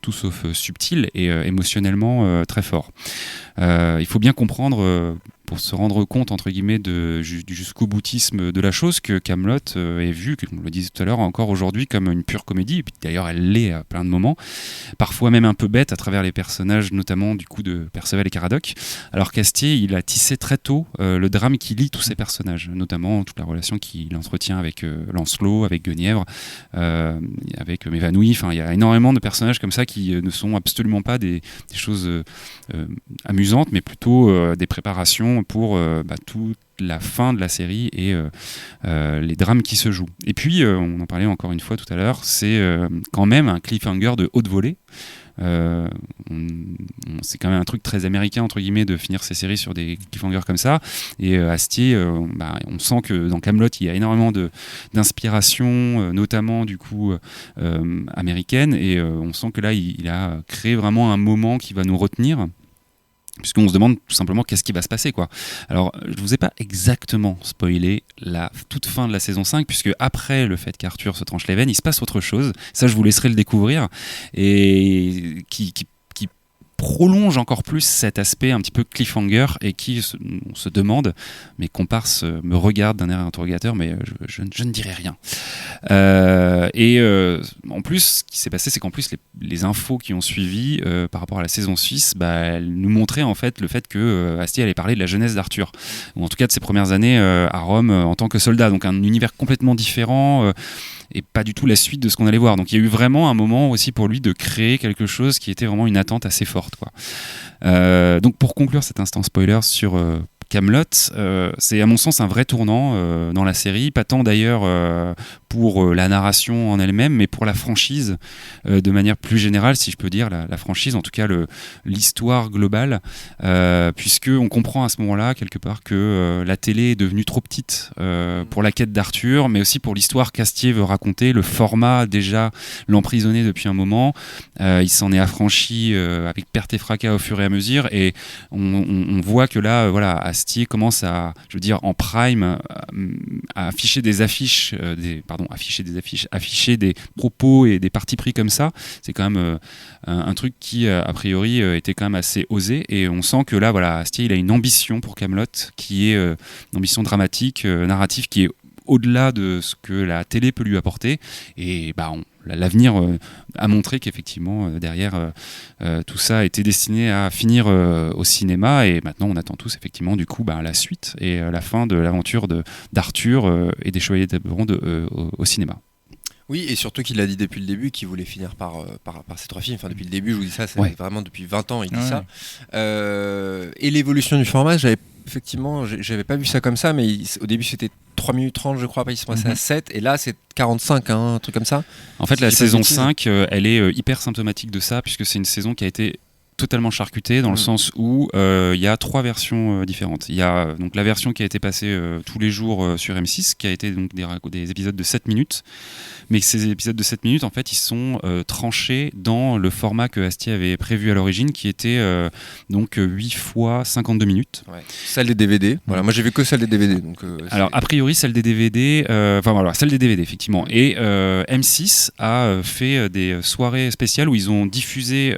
tout sauf subtil et émotionnellement très fort. Il faut bien comprendre, pour se rendre compte entre guillemets du jusqu'au boutisme de la chose, que Kaamelott est vu, comme on le disait tout à l'heure, encore aujourd'hui comme une pure comédie. Et puis d'ailleurs, elle l'est à plein de moments, parfois même un peu bête à travers les personnages, notamment du coup de Perceval et Caradoc. Alors qu'Astier, il a tissé très tôt le drame qui lie tous ces personnages, notamment toute la relation qu'il entretient avec Lancelot, avec Guenièvre, avec Mévanouille. Enfin, il y a énormément de personnages comme ça qui ne sont absolument pas des choses amusantes, mais plutôt des préparations pour toute la fin de la série et les drames qui se jouent. Et puis, on en parlait encore une fois tout à l'heure, c'est quand même un cliffhanger de haute volée. C'est quand même un truc très américain entre guillemets de finir ces séries sur des cliffhangers comme ça, et Astier, on sent que dans Kaamelott il y a énormément d'inspiration, notamment du coup américaine, et on sent que là il a créé vraiment un moment qui va nous retenir, puisqu'on se demande tout simplement qu'est-ce qui va se passer, quoi. Alors, je ne vous ai pas exactement spoilé la toute fin de la saison 5, puisque après le fait qu'Arthur se tranche les veines, il se passe autre chose. Ça, je vous laisserai le découvrir, et qui prolonge encore plus cet aspect un petit peu cliffhanger, et on se demande, mes comparses me regardent d'un air interrogateur, mais je ne dirai rien. En plus, ce qui s'est passé, c'est qu'en plus les infos qui ont suivi par rapport à la saison 6, elles nous montraient en fait le fait que Astier allait parler de la jeunesse d'Arthur, ou en tout cas de ses premières années à Rome en tant que soldat, donc un univers complètement différent, et pas du tout la suite de ce qu'on allait voir. Donc il y a eu vraiment un moment aussi pour lui de créer quelque chose qui était vraiment une attente assez forte, quoi. Donc pour conclure cet instant spoiler sur Kaamelott, c'est à mon sens un vrai tournant dans la série, pas tant d'ailleurs pour la narration en elle-même, mais pour la franchise de manière plus générale, si je peux dire, la franchise, en tout cas l'histoire globale, puisque on comprend à ce moment-là quelque part que la télé est devenue trop petite pour la quête d'Arthur, mais aussi pour l'histoire qu'Astier veut raconter. Le format déjà l'emprisonnait depuis un moment, il s'en est affranchi avec perte et fracas au fur et à mesure, et on voit que là, Astier commence à, je veux dire, en prime, à afficher des affiches, afficher des propos et des partis pris comme ça. C'est quand même un truc qui, a priori, était quand même assez osé, et on sent que là, Astier, il a une ambition pour Kaamelott qui est une ambition dramatique, narrative, qui est au-delà de ce que la télé peut lui apporter, et l'avenir a montré qu'effectivement derrière tout ça était destiné à finir au cinéma, et maintenant on attend tous effectivement du coup la suite et la fin de l'aventure d'Arthur et des Chevaliers d'Oberon au cinéma. Oui, et surtout qu'il a dit depuis le début qu'il voulait finir par ces 3 films. Enfin, depuis le début, je vous dis ça, c'est vraiment depuis 20 ans, il dit ça. Et l'évolution du format, j'avais pas vu ça comme ça, mais au début c'était 3 minutes 30, je crois, après ils sont passés à 7, et là c'est 45, un truc comme ça. En fait, la saison 5, elle est hyper symptomatique de ça, puisque c'est une saison qui a été totalement charcuté dans le sens où il y a 3 versions différentes. Il y a donc la version qui a été passée tous les jours sur M6, qui a été donc des épisodes de 7 minutes. Mais ces épisodes de 7 minutes, en fait, ils sont tranchés dans le format que Astier avait prévu à l'origine, qui était donc 8 fois 52 minutes. Ouais. Celle des DVD. Voilà, moi j'ai vu que celle des DVD. Donc, alors, a priori, celle des DVD, celle des DVD, effectivement. Et M6 a fait des soirées spéciales où ils ont diffusé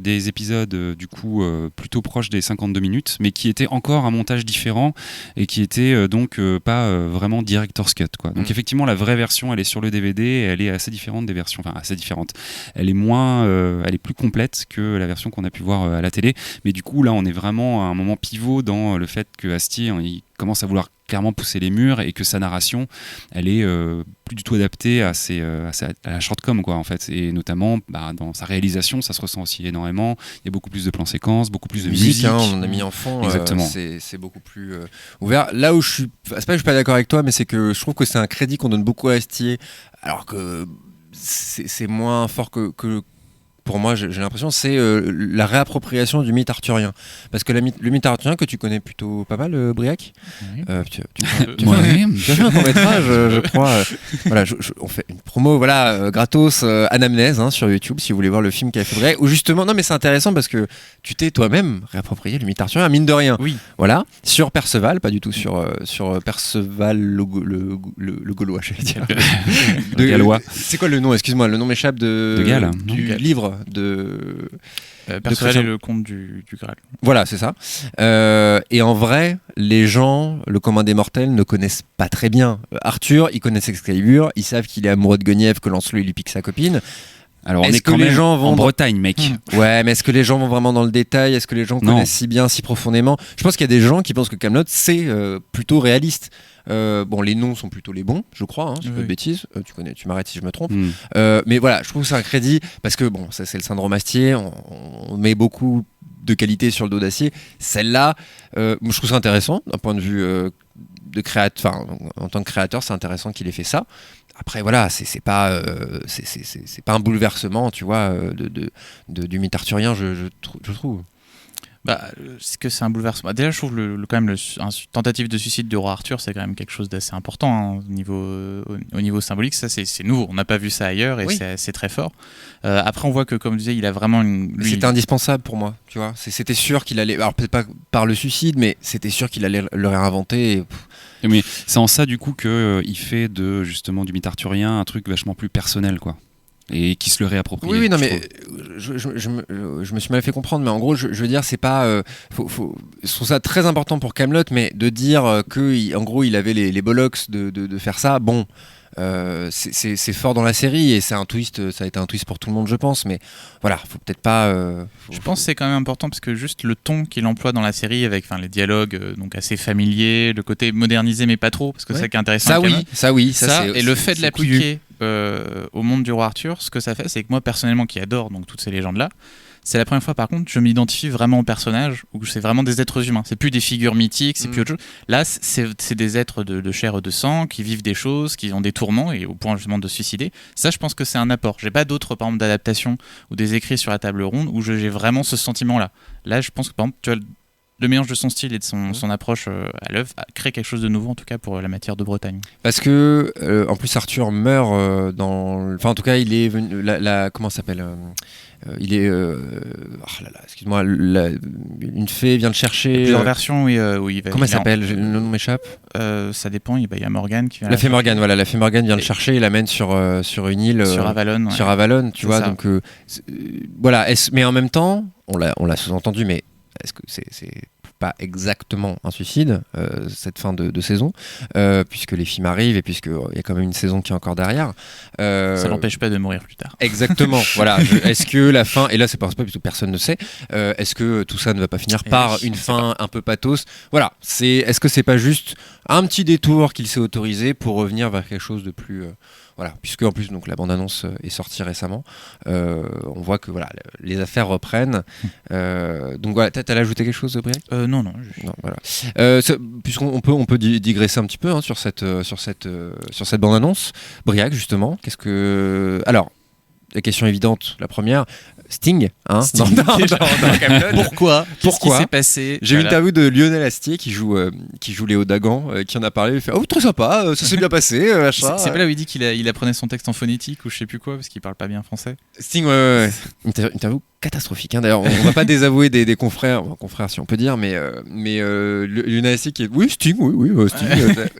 des épisodes, du coup, plutôt proches des 52 minutes, mais qui étaient encore un montage différent et qui étaient donc pas vraiment director's cut, quoi. Donc, effectivement, la vraie version, elle est sur le DVD et elle est assez différente des versions, enfin, assez différente. Elle est plus complète que la version qu'on a pu voir à la télé. Mais du coup, là, on est vraiment à un moment pivot dans le fait que Astier, il commence à vouloir clairement pousser les murs et que sa narration, elle est plus du tout adaptée à la shortcom, quoi, en fait. Et notamment, dans sa réalisation, ça se ressent aussi énormément. Il y a beaucoup plus de plans séquences, beaucoup plus de musique. Hein, on en a mis en fond. Exactement. C'est beaucoup plus ouvert. Là où c'est pas que je suis pas d'accord avec toi, mais c'est que je trouve que c'est un crédit qu'on donne beaucoup à Astier, alors que c'est moins fort que pour moi, j'ai l'impression, c'est la réappropriation du mythe arthurien. Parce que le mythe arthurien, que tu connais plutôt pas mal, Briac, Oui. tu as fait un court-métrage, je crois. Voilà, on fait une promo, voilà, gratos, Anamnèse, hein, sur YouTube, si vous voulez voir le film qu'a fait Briac. Ou justement, non mais c'est intéressant parce que tu t'es toi-même réapproprié le mythe arthurien, mine de rien. Oui. Voilà, sur Perceval, pas du tout sur Perceval le Gaulois, j'allais dire. Le Gallois. C'est quoi le nom? Excuse-moi, le nom m'échappe De Galles. du Galles. livre de Perceval Christian- et le conte du Graal. Voilà, c'est ça. Et en vrai, les gens, le commun des mortels, ne connaissent pas très bien Arthur. Ils connaissent Excalibur, ils savent qu'il est amoureux de Guenièvre, que Lancelot lui pique sa copine. Alors, on Est-ce est que quand les même gens vont en dans- Bretagne, mec. Ouais, mais est-ce que les gens vont vraiment dans le détail? Est-ce que les gens Non. connaissent si bien, si profondément? Je pense qu'il y a des gens qui pensent que Kaamelott, c'est plutôt réaliste. Bon, les noms sont plutôt les bons, je crois, hein, si je dis pas de Oui. bêtises. Tu m'arrêtes si je me trompe. Mm. Mais voilà, je trouve que c'est un crédit parce que bon, ça c'est le syndrome Astier. On met beaucoup de qualité sur le dos d'Acier. Celle-là, moi, je trouve ça intéressant d'un point de vue de créateur. Enfin, en tant que créateur, c'est intéressant qu'il ait fait ça. Après, voilà, c'est pas un bouleversement, tu vois, du mythe arthurien, je trouve. C'est que c'est un bouleversement. Déjà, je trouve quand même une tentative de suicide du roi Arthur, c'est quand même quelque chose d'assez important, hein, au niveau symbolique. Ça, c'est nouveau. On n'a pas vu ça ailleurs et Oui. c'est très fort. Après, on voit que, comme je disais, il a vraiment Mais c'était indispensable pour moi, tu vois. C'était sûr qu'il allait, alors peut-être pas par le suicide, mais c'était sûr qu'il allait le réinventer. Mais c'est en ça, du coup, qu'il fait justement du mythe arthurien un truc vachement plus personnel, quoi. Et qui se le réapproprie. Oui, non, je mais trouve. je me suis mal fait comprendre, mais en gros, je veux dire, c'est pas. Je trouve ça très important pour Kaamelott, mais de dire qu'en gros, il avait les bollocks de faire ça, bon. C'est fort dans la série et c'est un twist, ça a été un twist pour tout le monde, je pense, mais voilà, faut peut-être pas. Je pense que c'est quand même important parce que juste le ton qu'il emploie dans la série avec les dialogues donc assez familiers, le côté modernisé mais pas trop, parce que Ouais. c'est ça qui est intéressant. Ça avec oui, Kaamelott. ça oui, Ça, c'est- et le fait de c'est couillu. l'appliquer au monde du roi Arthur, ce que ça fait, c'est que moi personnellement qui adore donc toutes ces légendes-là, c'est la première fois par contre je m'identifie vraiment au personnage, où c'est vraiment des êtres humains, c'est plus des figures mythiques, c'est plus autre chose. Là c'est des êtres de chair et de sang qui vivent des choses, qui ont des tourments et au point justement de se suicider. Ça, je pense que c'est un apport. J'ai pas d'autres par exemple d'adaptation ou des écrits sur la table ronde où j'ai vraiment ce sentiment-là. Là, je pense que par exemple tu as le mélange de son style et de son approche à l'œuvre crée quelque chose de nouveau en tout cas pour la matière de Bretagne. Parce que en plus Arthur meurt enfin en tout cas il est venu comment ça s'appelle il est excuse-moi, une fée vient le chercher. Il y a plusieurs versions où il va. Comment elle il est en- s'appelle? Le nom m'échappe. Ça dépend. Il y a Morgane qui vient. La fée Morgane, voilà, la fée Morgane vient le chercher et l'amène sur une île. sur Avalon. Ouais. Sur Avalon, tu C'est vois. ça. Donc voilà. Mais en même temps, on l'a sous-entendu, mais est-ce que c'est pas exactement un suicide cette fin de saison, puisque les films arrivent et puisqu'il y a quand même une saison qui est encore derrière. Ça l'empêche pas de mourir plus tard. Exactement. Voilà. Est-ce que la fin, et là c'est pas un spoil puisque personne ne sait, est-ce que tout ça ne va pas finir par oui, une on sait fin un peu pathos? Voilà. Est-ce que c'est pas juste un petit détour qu'il s'est autorisé pour revenir vers quelque chose de plus voilà, puisque en plus donc la bande-annonce est sortie récemment, on voit que voilà les affaires reprennent. Donc voilà, t'allais ajouter quelque chose, Briac? Non. Non, voilà. Puisqu'on peut digresser un petit peu hein, sur cette bande-annonce. Briac, justement, alors, la question évidente, la première, Sting, hein, Sting, déjà. dans Kaamelott. Pourquoi Qu'est-ce qui s'est passé J'ai vu une Voilà. interview de Lionel Astier qui joue Léo Dagan, qui en a parlé. Il fait oh très sympa, ça s'est bien passé, machin. C'est pas là où il dit qu'il apprenait son texte en phonétique ou je sais plus quoi parce qu'il parle pas bien français. Sting, ouais. Interview catastrophique. Hein. D'ailleurs, on va pas désavouer des confrères, confrères si on peut dire, mais Lionel Astier qui est oui Sting, Sting.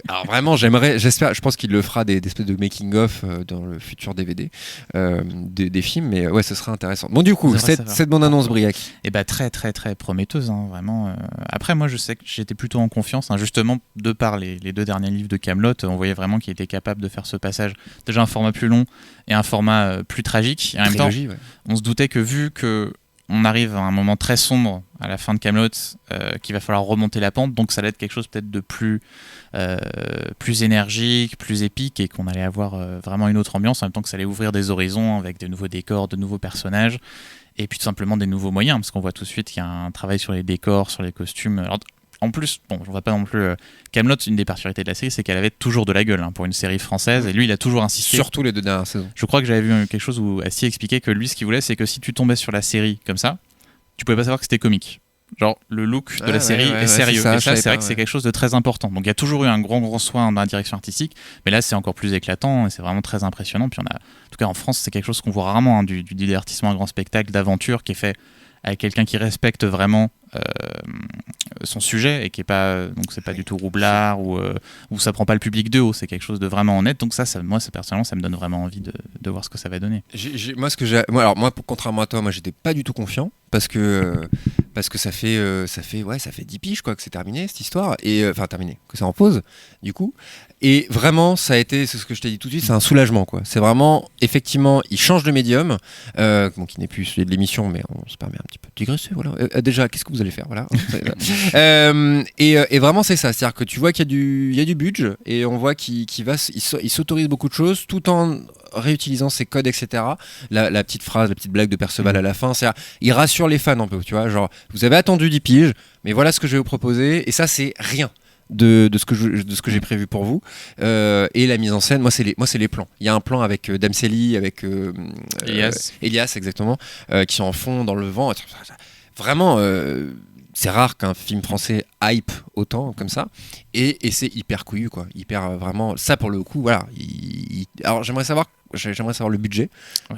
Alors vraiment, j'espère, je pense qu'il le fera des espèces de making of dans le futur DVD des films, mais ouais, ce sera intéressant. Bon, du coup, cette bonne annonce, Briac. Et bah très très très prometteuse, hein, vraiment. Après, moi, je sais que j'étais plutôt en confiance, hein, justement de par les 2 derniers livres de Kaamelott, on voyait vraiment qu'il était capable de faire ce passage. Déjà un format plus long et un format plus tragique. Et en même temps, Trilogie, ouais. on se doutait que vu que on arrive à un moment très sombre à la fin de Kaamelott, qu'il va falloir remonter la pente, donc ça allait être quelque chose peut-être de plus énergique, plus épique, et qu'on allait avoir vraiment une autre ambiance, en même temps que ça allait ouvrir des horizons avec de nouveaux décors, de nouveaux personnages, et puis tout simplement des nouveaux moyens, parce qu'on voit tout de suite qu'il y a un travail sur les décors, sur les costumes. Alors, en plus, bon, on va pas non plus. Kaamelott, une des particularités de la série, c'est qu'elle avait toujours de la gueule, hein, pour une série française, et lui, il a toujours insisté. Surtout les 2 dernières saisons. Je crois que j'avais vu quelque chose où Astier expliquait que lui, ce qu'il voulait, c'est que si tu tombais sur la série comme ça, tu pouvais pas savoir que c'était comique. Genre, le look de la série est sérieux. Et ça, c'est vrai que c'est quelque chose de très important. Donc, il y a toujours eu un grand soin dans la direction artistique, mais là, c'est encore plus éclatant et c'est vraiment très impressionnant. Puis, en tout cas, en France, c'est quelque chose qu'on voit rarement, hein, du divertissement à grand spectacle, d'aventure qui est fait avec quelqu'un qui respecte vraiment son sujet et qui est pas, donc c'est pas du tout roublard ou ça prend pas le public de haut, c'est quelque chose de vraiment honnête. Donc ça personnellement, ça me donne vraiment envie de voir ce que ça va donner. Moi, contrairement à toi, moi j'étais pas du tout confiant parce que ça fait 10 piges quoi que c'est terminé cette histoire, et enfin terminé, que c'est en pause du coup, et vraiment ça a été, c'est ce que je t'ai dit tout de suite, c'est un soulagement quoi. C'est vraiment, effectivement, il change de médium, qui n'est plus celui de l'émission, mais on se permet un petit peu de digresser, voilà. Déjà, qu'est-ce que vous allez faire, voilà. Et vraiment c'est ça, c'est-à-dire que tu vois qu'il y a du budget, et on voit qu'il s'autorise beaucoup de choses tout en réutilisant ses codes, etc. La petite phrase, la petite blague de Perceval à la fin, c'est, il rassure les fans un peu, tu vois, genre vous avez attendu 10 piges, mais voilà ce que je vais vous proposer, et ça c'est rien de ce que j'ai prévu pour vous. Et la mise en scène, moi c'est les plans. Il y a un plan avec Damseli, avec Elias exactement, qui sont en fond dans le vent. Vraiment, c'est rare qu'un film français hype autant comme ça, et c'est hyper couillu quoi, hyper vraiment. Ça pour le coup, voilà. Alors j'aimerais savoir le budget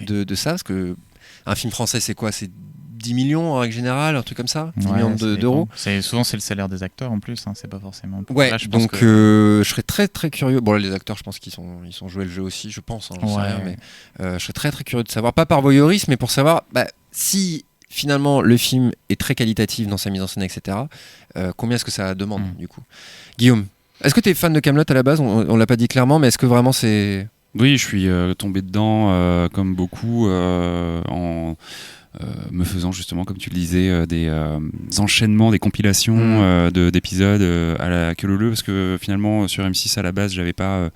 de ça, parce que un film français c'est quoi, c'est 10 millions en règle générale, un truc comme ça, 10 millions d'euros. Souvent c'est le salaire des acteurs en plus, hein, c'est pas forcément. Ouais, là, je donc je serais très très curieux. Bon là les acteurs, je pense qu'ils sont joués le jeu aussi, je pense. Hein, j'en sais rien, mais je serais très très curieux de savoir, pas par voyeurisme, mais pour savoir si finalement le film est très qualitatif dans sa mise en scène, etc. Combien est-ce que ça demande du coup. Guillaume, est-ce que tu es fan de Kaamelott à la base? On l'a pas dit clairement, mais est-ce que vraiment c'est... Oui, je suis tombé dedans comme beaucoup en me faisant justement, comme tu le disais, des enchaînements, des compilations d'épisodes à la queue leu, parce que finalement sur M6 à la base j'avais pas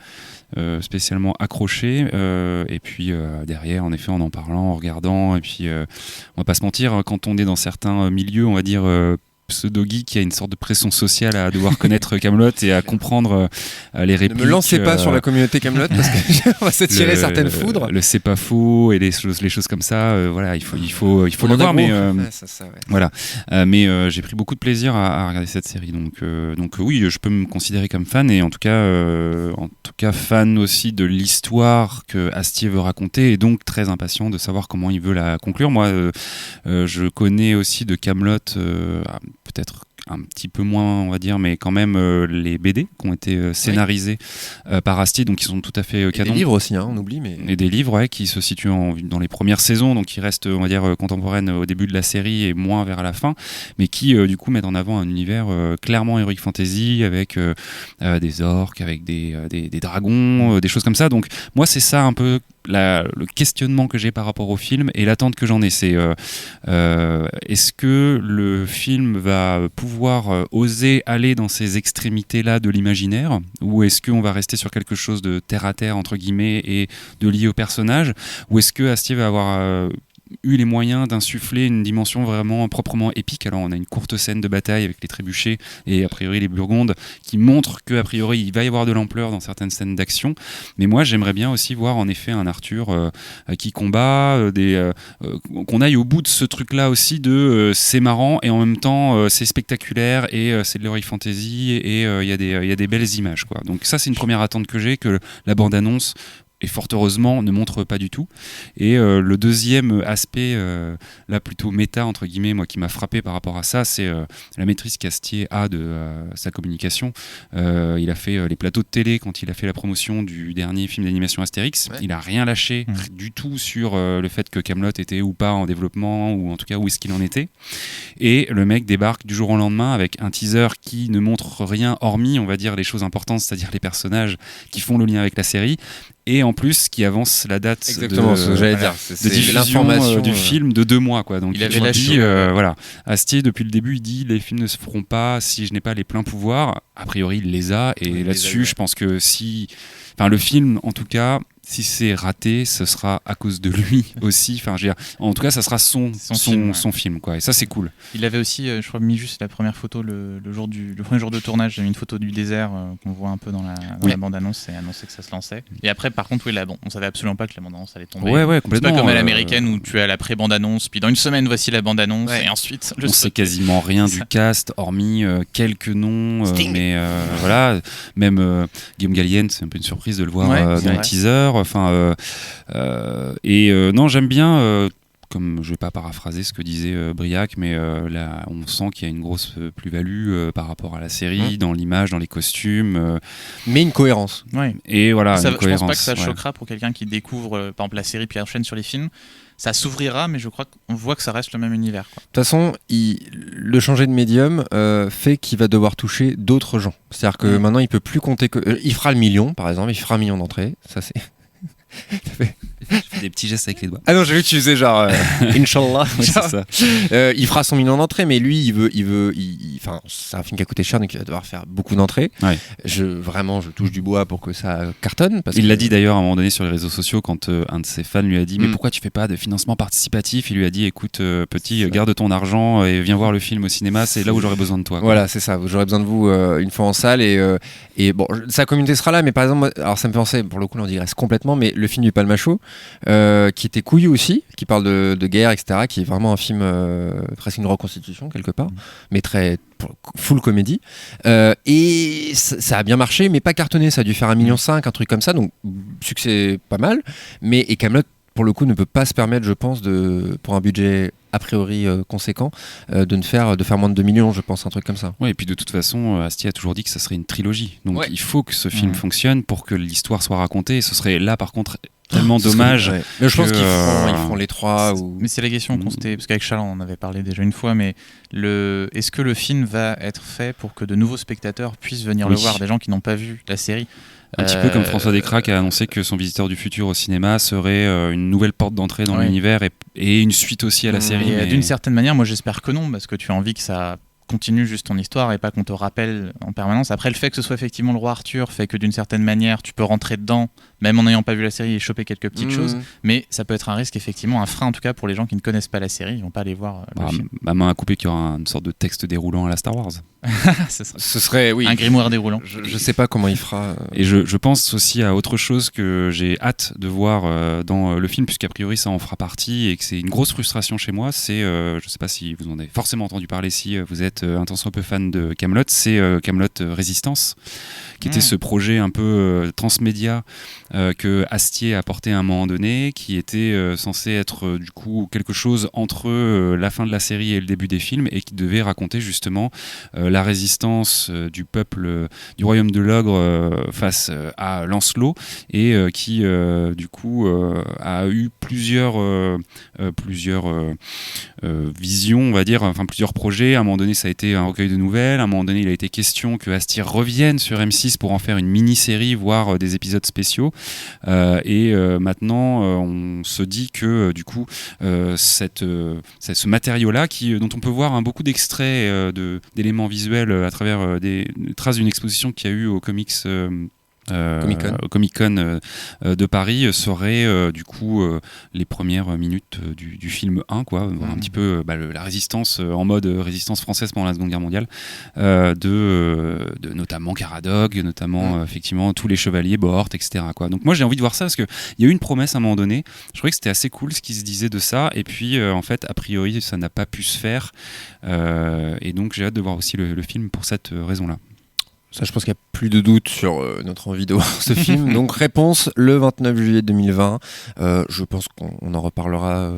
spécialement accroché, et puis derrière, en effet, en parlant, en regardant, et puis on va pas se mentir, quand on est dans certains milieux, on va dire pseudo-geek, qui a une sorte de pression sociale à devoir connaître Kaamelott et à comprendre les répliques. Ne me lancez pas sur la communauté Kaamelott, parce qu'on va s'attirer certaines foudres. Le c'est pas faux et les choses comme ça, voilà, il faut le voir, mais voilà. Mais j'ai pris beaucoup de plaisir à regarder cette série, donc oui, je peux me considérer comme fan, et en tout cas fan aussi de l'histoire que Astier veut raconter, et donc très impatient de savoir comment il veut la conclure. Moi, je connais aussi de Kaamelott peut-être un petit peu moins, on va dire, mais quand même les BD qui ont été scénarisés par Astier, donc qui sont tout à fait canon. Et des livres aussi, hein, on oublie, mais... Et des livres, qui se situent dans les premières saisons, donc qui restent, on va dire, contemporaines au début de la série et moins vers la fin, mais qui, du coup, mettent en avant un univers clairement heroic fantasy, avec des orques, avec des dragons, des choses comme ça. Donc, moi, c'est ça un peu le questionnement que j'ai par rapport au film, et l'attente que j'en ai, c'est est-ce que le film va pouvoir oser aller dans ces extrémités-là de l'imaginaire, ou est-ce qu'on va rester sur quelque chose de terre à terre entre guillemets et de lié au personnage, ou est-ce que Astier va avoir eu les moyens d'insuffler une dimension vraiment proprement épique. Alors on a une courte scène de bataille avec les trébuchets et a priori les Burgondes qui montrent qu'a priori il va y avoir de l'ampleur dans certaines scènes d'action, mais moi j'aimerais bien aussi voir en effet un Arthur qui combat, qu'on aille au bout de ce truc là aussi de c'est marrant et en même temps c'est spectaculaire et c'est de l'heroic fantasy et il y a des belles images quoi. Donc ça c'est une première attente que j'ai, que la bande-annonce et fort heureusement ne montre pas du tout. Et le deuxième aspect là plutôt méta entre guillemets, moi qui m'a frappé par rapport à ça, c'est la maîtrise qu'Astier a de sa communication. Il a fait les plateaux de télé quand il a fait la promotion du dernier film d'animation Astérix. Il a rien lâché du tout sur le fait que Kaamelott était ou pas en développement, ou en tout cas où est-ce qu'il en était. Et le mec débarque du jour au lendemain avec un teaser qui ne montre rien hormis, on va dire, les choses importantes, c'est-à-dire les personnages qui font le lien avec la série, et en plus qui avance la date Exactement, ce que j'allais dire. de diffusion du film de 2 mois quoi. Donc il avait dit voilà, Astier depuis le début il dit les films ne se feront pas si je n'ai pas les pleins pouvoirs. A priori il les a, et là-dessus je pense que le film en tout cas, si c'est raté, ce sera à cause de lui aussi. Enfin, je veux dire, en tout cas, ça sera son film, quoi. Et ça, c'est cool. Il avait aussi, je crois, mis juste la première photo le premier jour de tournage. J'ai mis une photo du désert qu'on voit un peu dans la bande-annonce, et annoncé que ça se lançait. Et après, par contre, on savait absolument pas que la bande-annonce allait tomber. Ouais, complètement. C'est pas comme à l'américaine où tu as la pré-bande-annonce, puis dans une semaine, voici la bande-annonce, et ensuite on sait quasiment rien du cast, hormis quelques noms. Mais voilà, même Guillaume Gallienne, c'est un peu une surprise de le voir dans le teaser. Enfin, non, j'aime bien. Comme je vais pas paraphraser ce que disait Briac, mais là, on sent qu'il y a une grosse plus-value par rapport à la série, dans l'image, dans les costumes. Mais une cohérence. Ouais. Et voilà, ça, une cohérence. Je pense pas que ça choquera pour quelqu'un qui découvre, par exemple, la série puis enchaîne sur les films. Ça s'ouvrira, mais je crois qu'on voit que ça reste le même univers. De toute façon, le changer de médium fait qu'il va devoir toucher d'autres gens. C'est-à-dire que maintenant, il peut plus compter que. Il fera le million, par exemple, il fera 1 million d'entrées. Ça, c'est. Je fais des petits gestes avec les doigts. Ah non, j'ai vu que tu faisais genre Inch'Allah. Oui, c'est ça. Il fera son 1 million d'entrées, mais lui, enfin, c'est un film qui a coûté cher, donc il va devoir faire beaucoup d'entrées. Ouais. Je touche du bois pour que ça cartonne. Il l'a dit d'ailleurs à un moment donné sur les réseaux sociaux quand un de ses fans lui a dit mais pourquoi tu fais pas de financement participatif? Il lui a dit écoute petit, garde ton argent et viens voir le film au cinéma, c'est là où j'aurai besoin de toi. Quoi. Voilà, c'est ça. J'aurai besoin de vous une fois en salle et bon, sa communauté sera là, mais par exemple, alors ça me fait penser, pour le coup, on digresse complètement, mais le film du Palmacho, qui était couillu aussi, qui parle de guerre, etc., qui est vraiment un film presque une reconstitution quelque part, mais très full comédie. Et ça a bien marché, mais pas cartonné. Ça a dû faire 1,5 million, un truc comme ça, donc succès pas mal. Et Kaamelott, pour le coup, ne peut pas se permettre, je pense, pour un budget a priori conséquent, de faire moins de 2 millions, je pense, un truc comme ça. Ouais, et puis de toute façon, Astier a toujours dit que ça serait une trilogie. Donc il faut que ce film fonctionne pour que l'histoire soit racontée. Et ce serait là, par contre, tellement dommage. Mais je pense qu'ils feront les 3. Mais c'est la question qu'on s'était. Parce qu'avec Charles, on en avait parlé déjà une fois, mais est-ce que le film va être fait pour que de nouveaux spectateurs puissent venir le voir, des gens qui n'ont pas vu la série? Un petit peu comme François Descraques a annoncé que son Visiteur du futur au cinéma serait une nouvelle porte d'entrée dans l'univers et une suite aussi à la série. Mais... D'une certaine manière, moi j'espère que non, parce que tu as envie que ça continue juste ton histoire et pas qu'on te rappelle en permanence. Après, le fait que ce soit effectivement le roi Arthur fait que d'une certaine manière tu peux rentrer dedans, même en n'ayant pas vu la série, et choper quelques petites choses, mais ça peut être un risque, effectivement, un frein en tout cas pour les gens qui ne connaissent pas la série, ils vont pas aller voir le film. Ma main à couper qu'il y aura une sorte de texte déroulant à la Star Wars. Ce serait oui, un grimoire déroulant. Je sais pas comment il fera. Et je pense aussi à autre chose que j'ai hâte de voir dans le film, puisqu'a priori ça en fera partie et que c'est une grosse frustration chez moi. C'est, je sais pas si vous en avez forcément entendu parler si vous êtes un tant soit peu fan de Kaamelott, c'est Kaamelott Résistance, qui était ce projet un peu transmédia que Astier a porté à un moment donné, qui était censé être du coup quelque chose entre la fin de la série et le début des films, et qui devait raconter justement la résistance du peuple du royaume de l'ogre face à Lancelot, et qui du coup a eu plusieurs visions, on va dire, enfin plusieurs projets. À un moment donné ça a été un recueil de nouvelles, à un moment donné il a été question que Astier revienne sur M6 pour en faire une mini-série, voire des épisodes spéciaux, et maintenant on se dit que du coup ce matériau-là dont on peut voir beaucoup d'extraits d'éléments visuels à travers des traces d'une exposition qu'il y a eu au Comics Comic-Con de Paris seraient du coup les premières minutes du film 1, quoi, un petit peu la résistance en mode résistance française pendant la Seconde Guerre mondiale, de notamment Caradoc, notamment effectivement tous les chevaliers, Bohort, etc., quoi. Donc moi j'ai envie de voir ça parce qu'il y a eu une promesse à un moment donné, je trouvais que c'était assez cool ce qui se disait de ça, et puis en fait a priori ça n'a pas pu se faire, et donc j'ai hâte de voir aussi le film pour cette raison-là. Ça, je pense qu'il n'y a plus de doute sur notre envie de voir ce film. Donc, réponse le 29 juillet 2020. Je pense qu'on en reparlera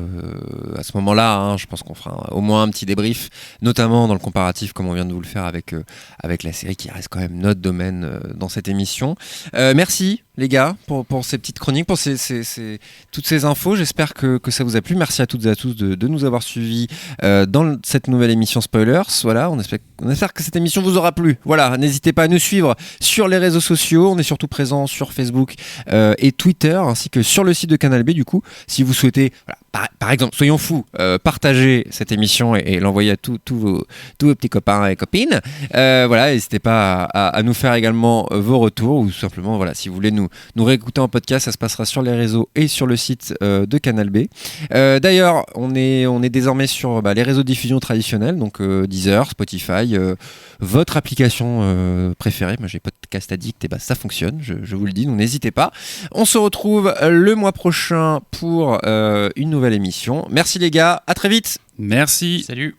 à ce moment-là. Hein. Je pense qu'on fera au moins un petit débrief, notamment dans le comparatif, comme on vient de vous le faire avec la série qui reste quand même notre domaine dans cette émission. Merci, les gars, pour ces petites chroniques, pour toutes ces infos. J'espère que ça vous a plu. Merci à toutes et à tous de nous avoir suivis dans cette nouvelle émission Spoilers. Voilà, on espère que cette émission vous aura plu. Voilà, n'hésitez pas à nous suivre sur les réseaux sociaux. On est surtout présent sur Facebook et Twitter, ainsi que sur le site de Canal B. Du coup, si vous souhaitez, voilà, par exemple, soyons fous, partager cette émission et l'envoyer à tous vos petits copains et copines. Voilà, n'hésitez pas à nous faire également vos retours, ou simplement, voilà, si vous voulez nous réécouter en podcast, ça se passera sur les réseaux et sur le site de Canal B. D'ailleurs, on est désormais sur les réseaux de diffusion traditionnels, donc Deezer, Spotify, votre application préférée. Moi, j'ai Podcast Addict, et ça fonctionne, je vous le dis, donc n'hésitez pas. On se retrouve le mois prochain pour une nouvelle émission. Merci les gars, à très vite. Merci. Salut.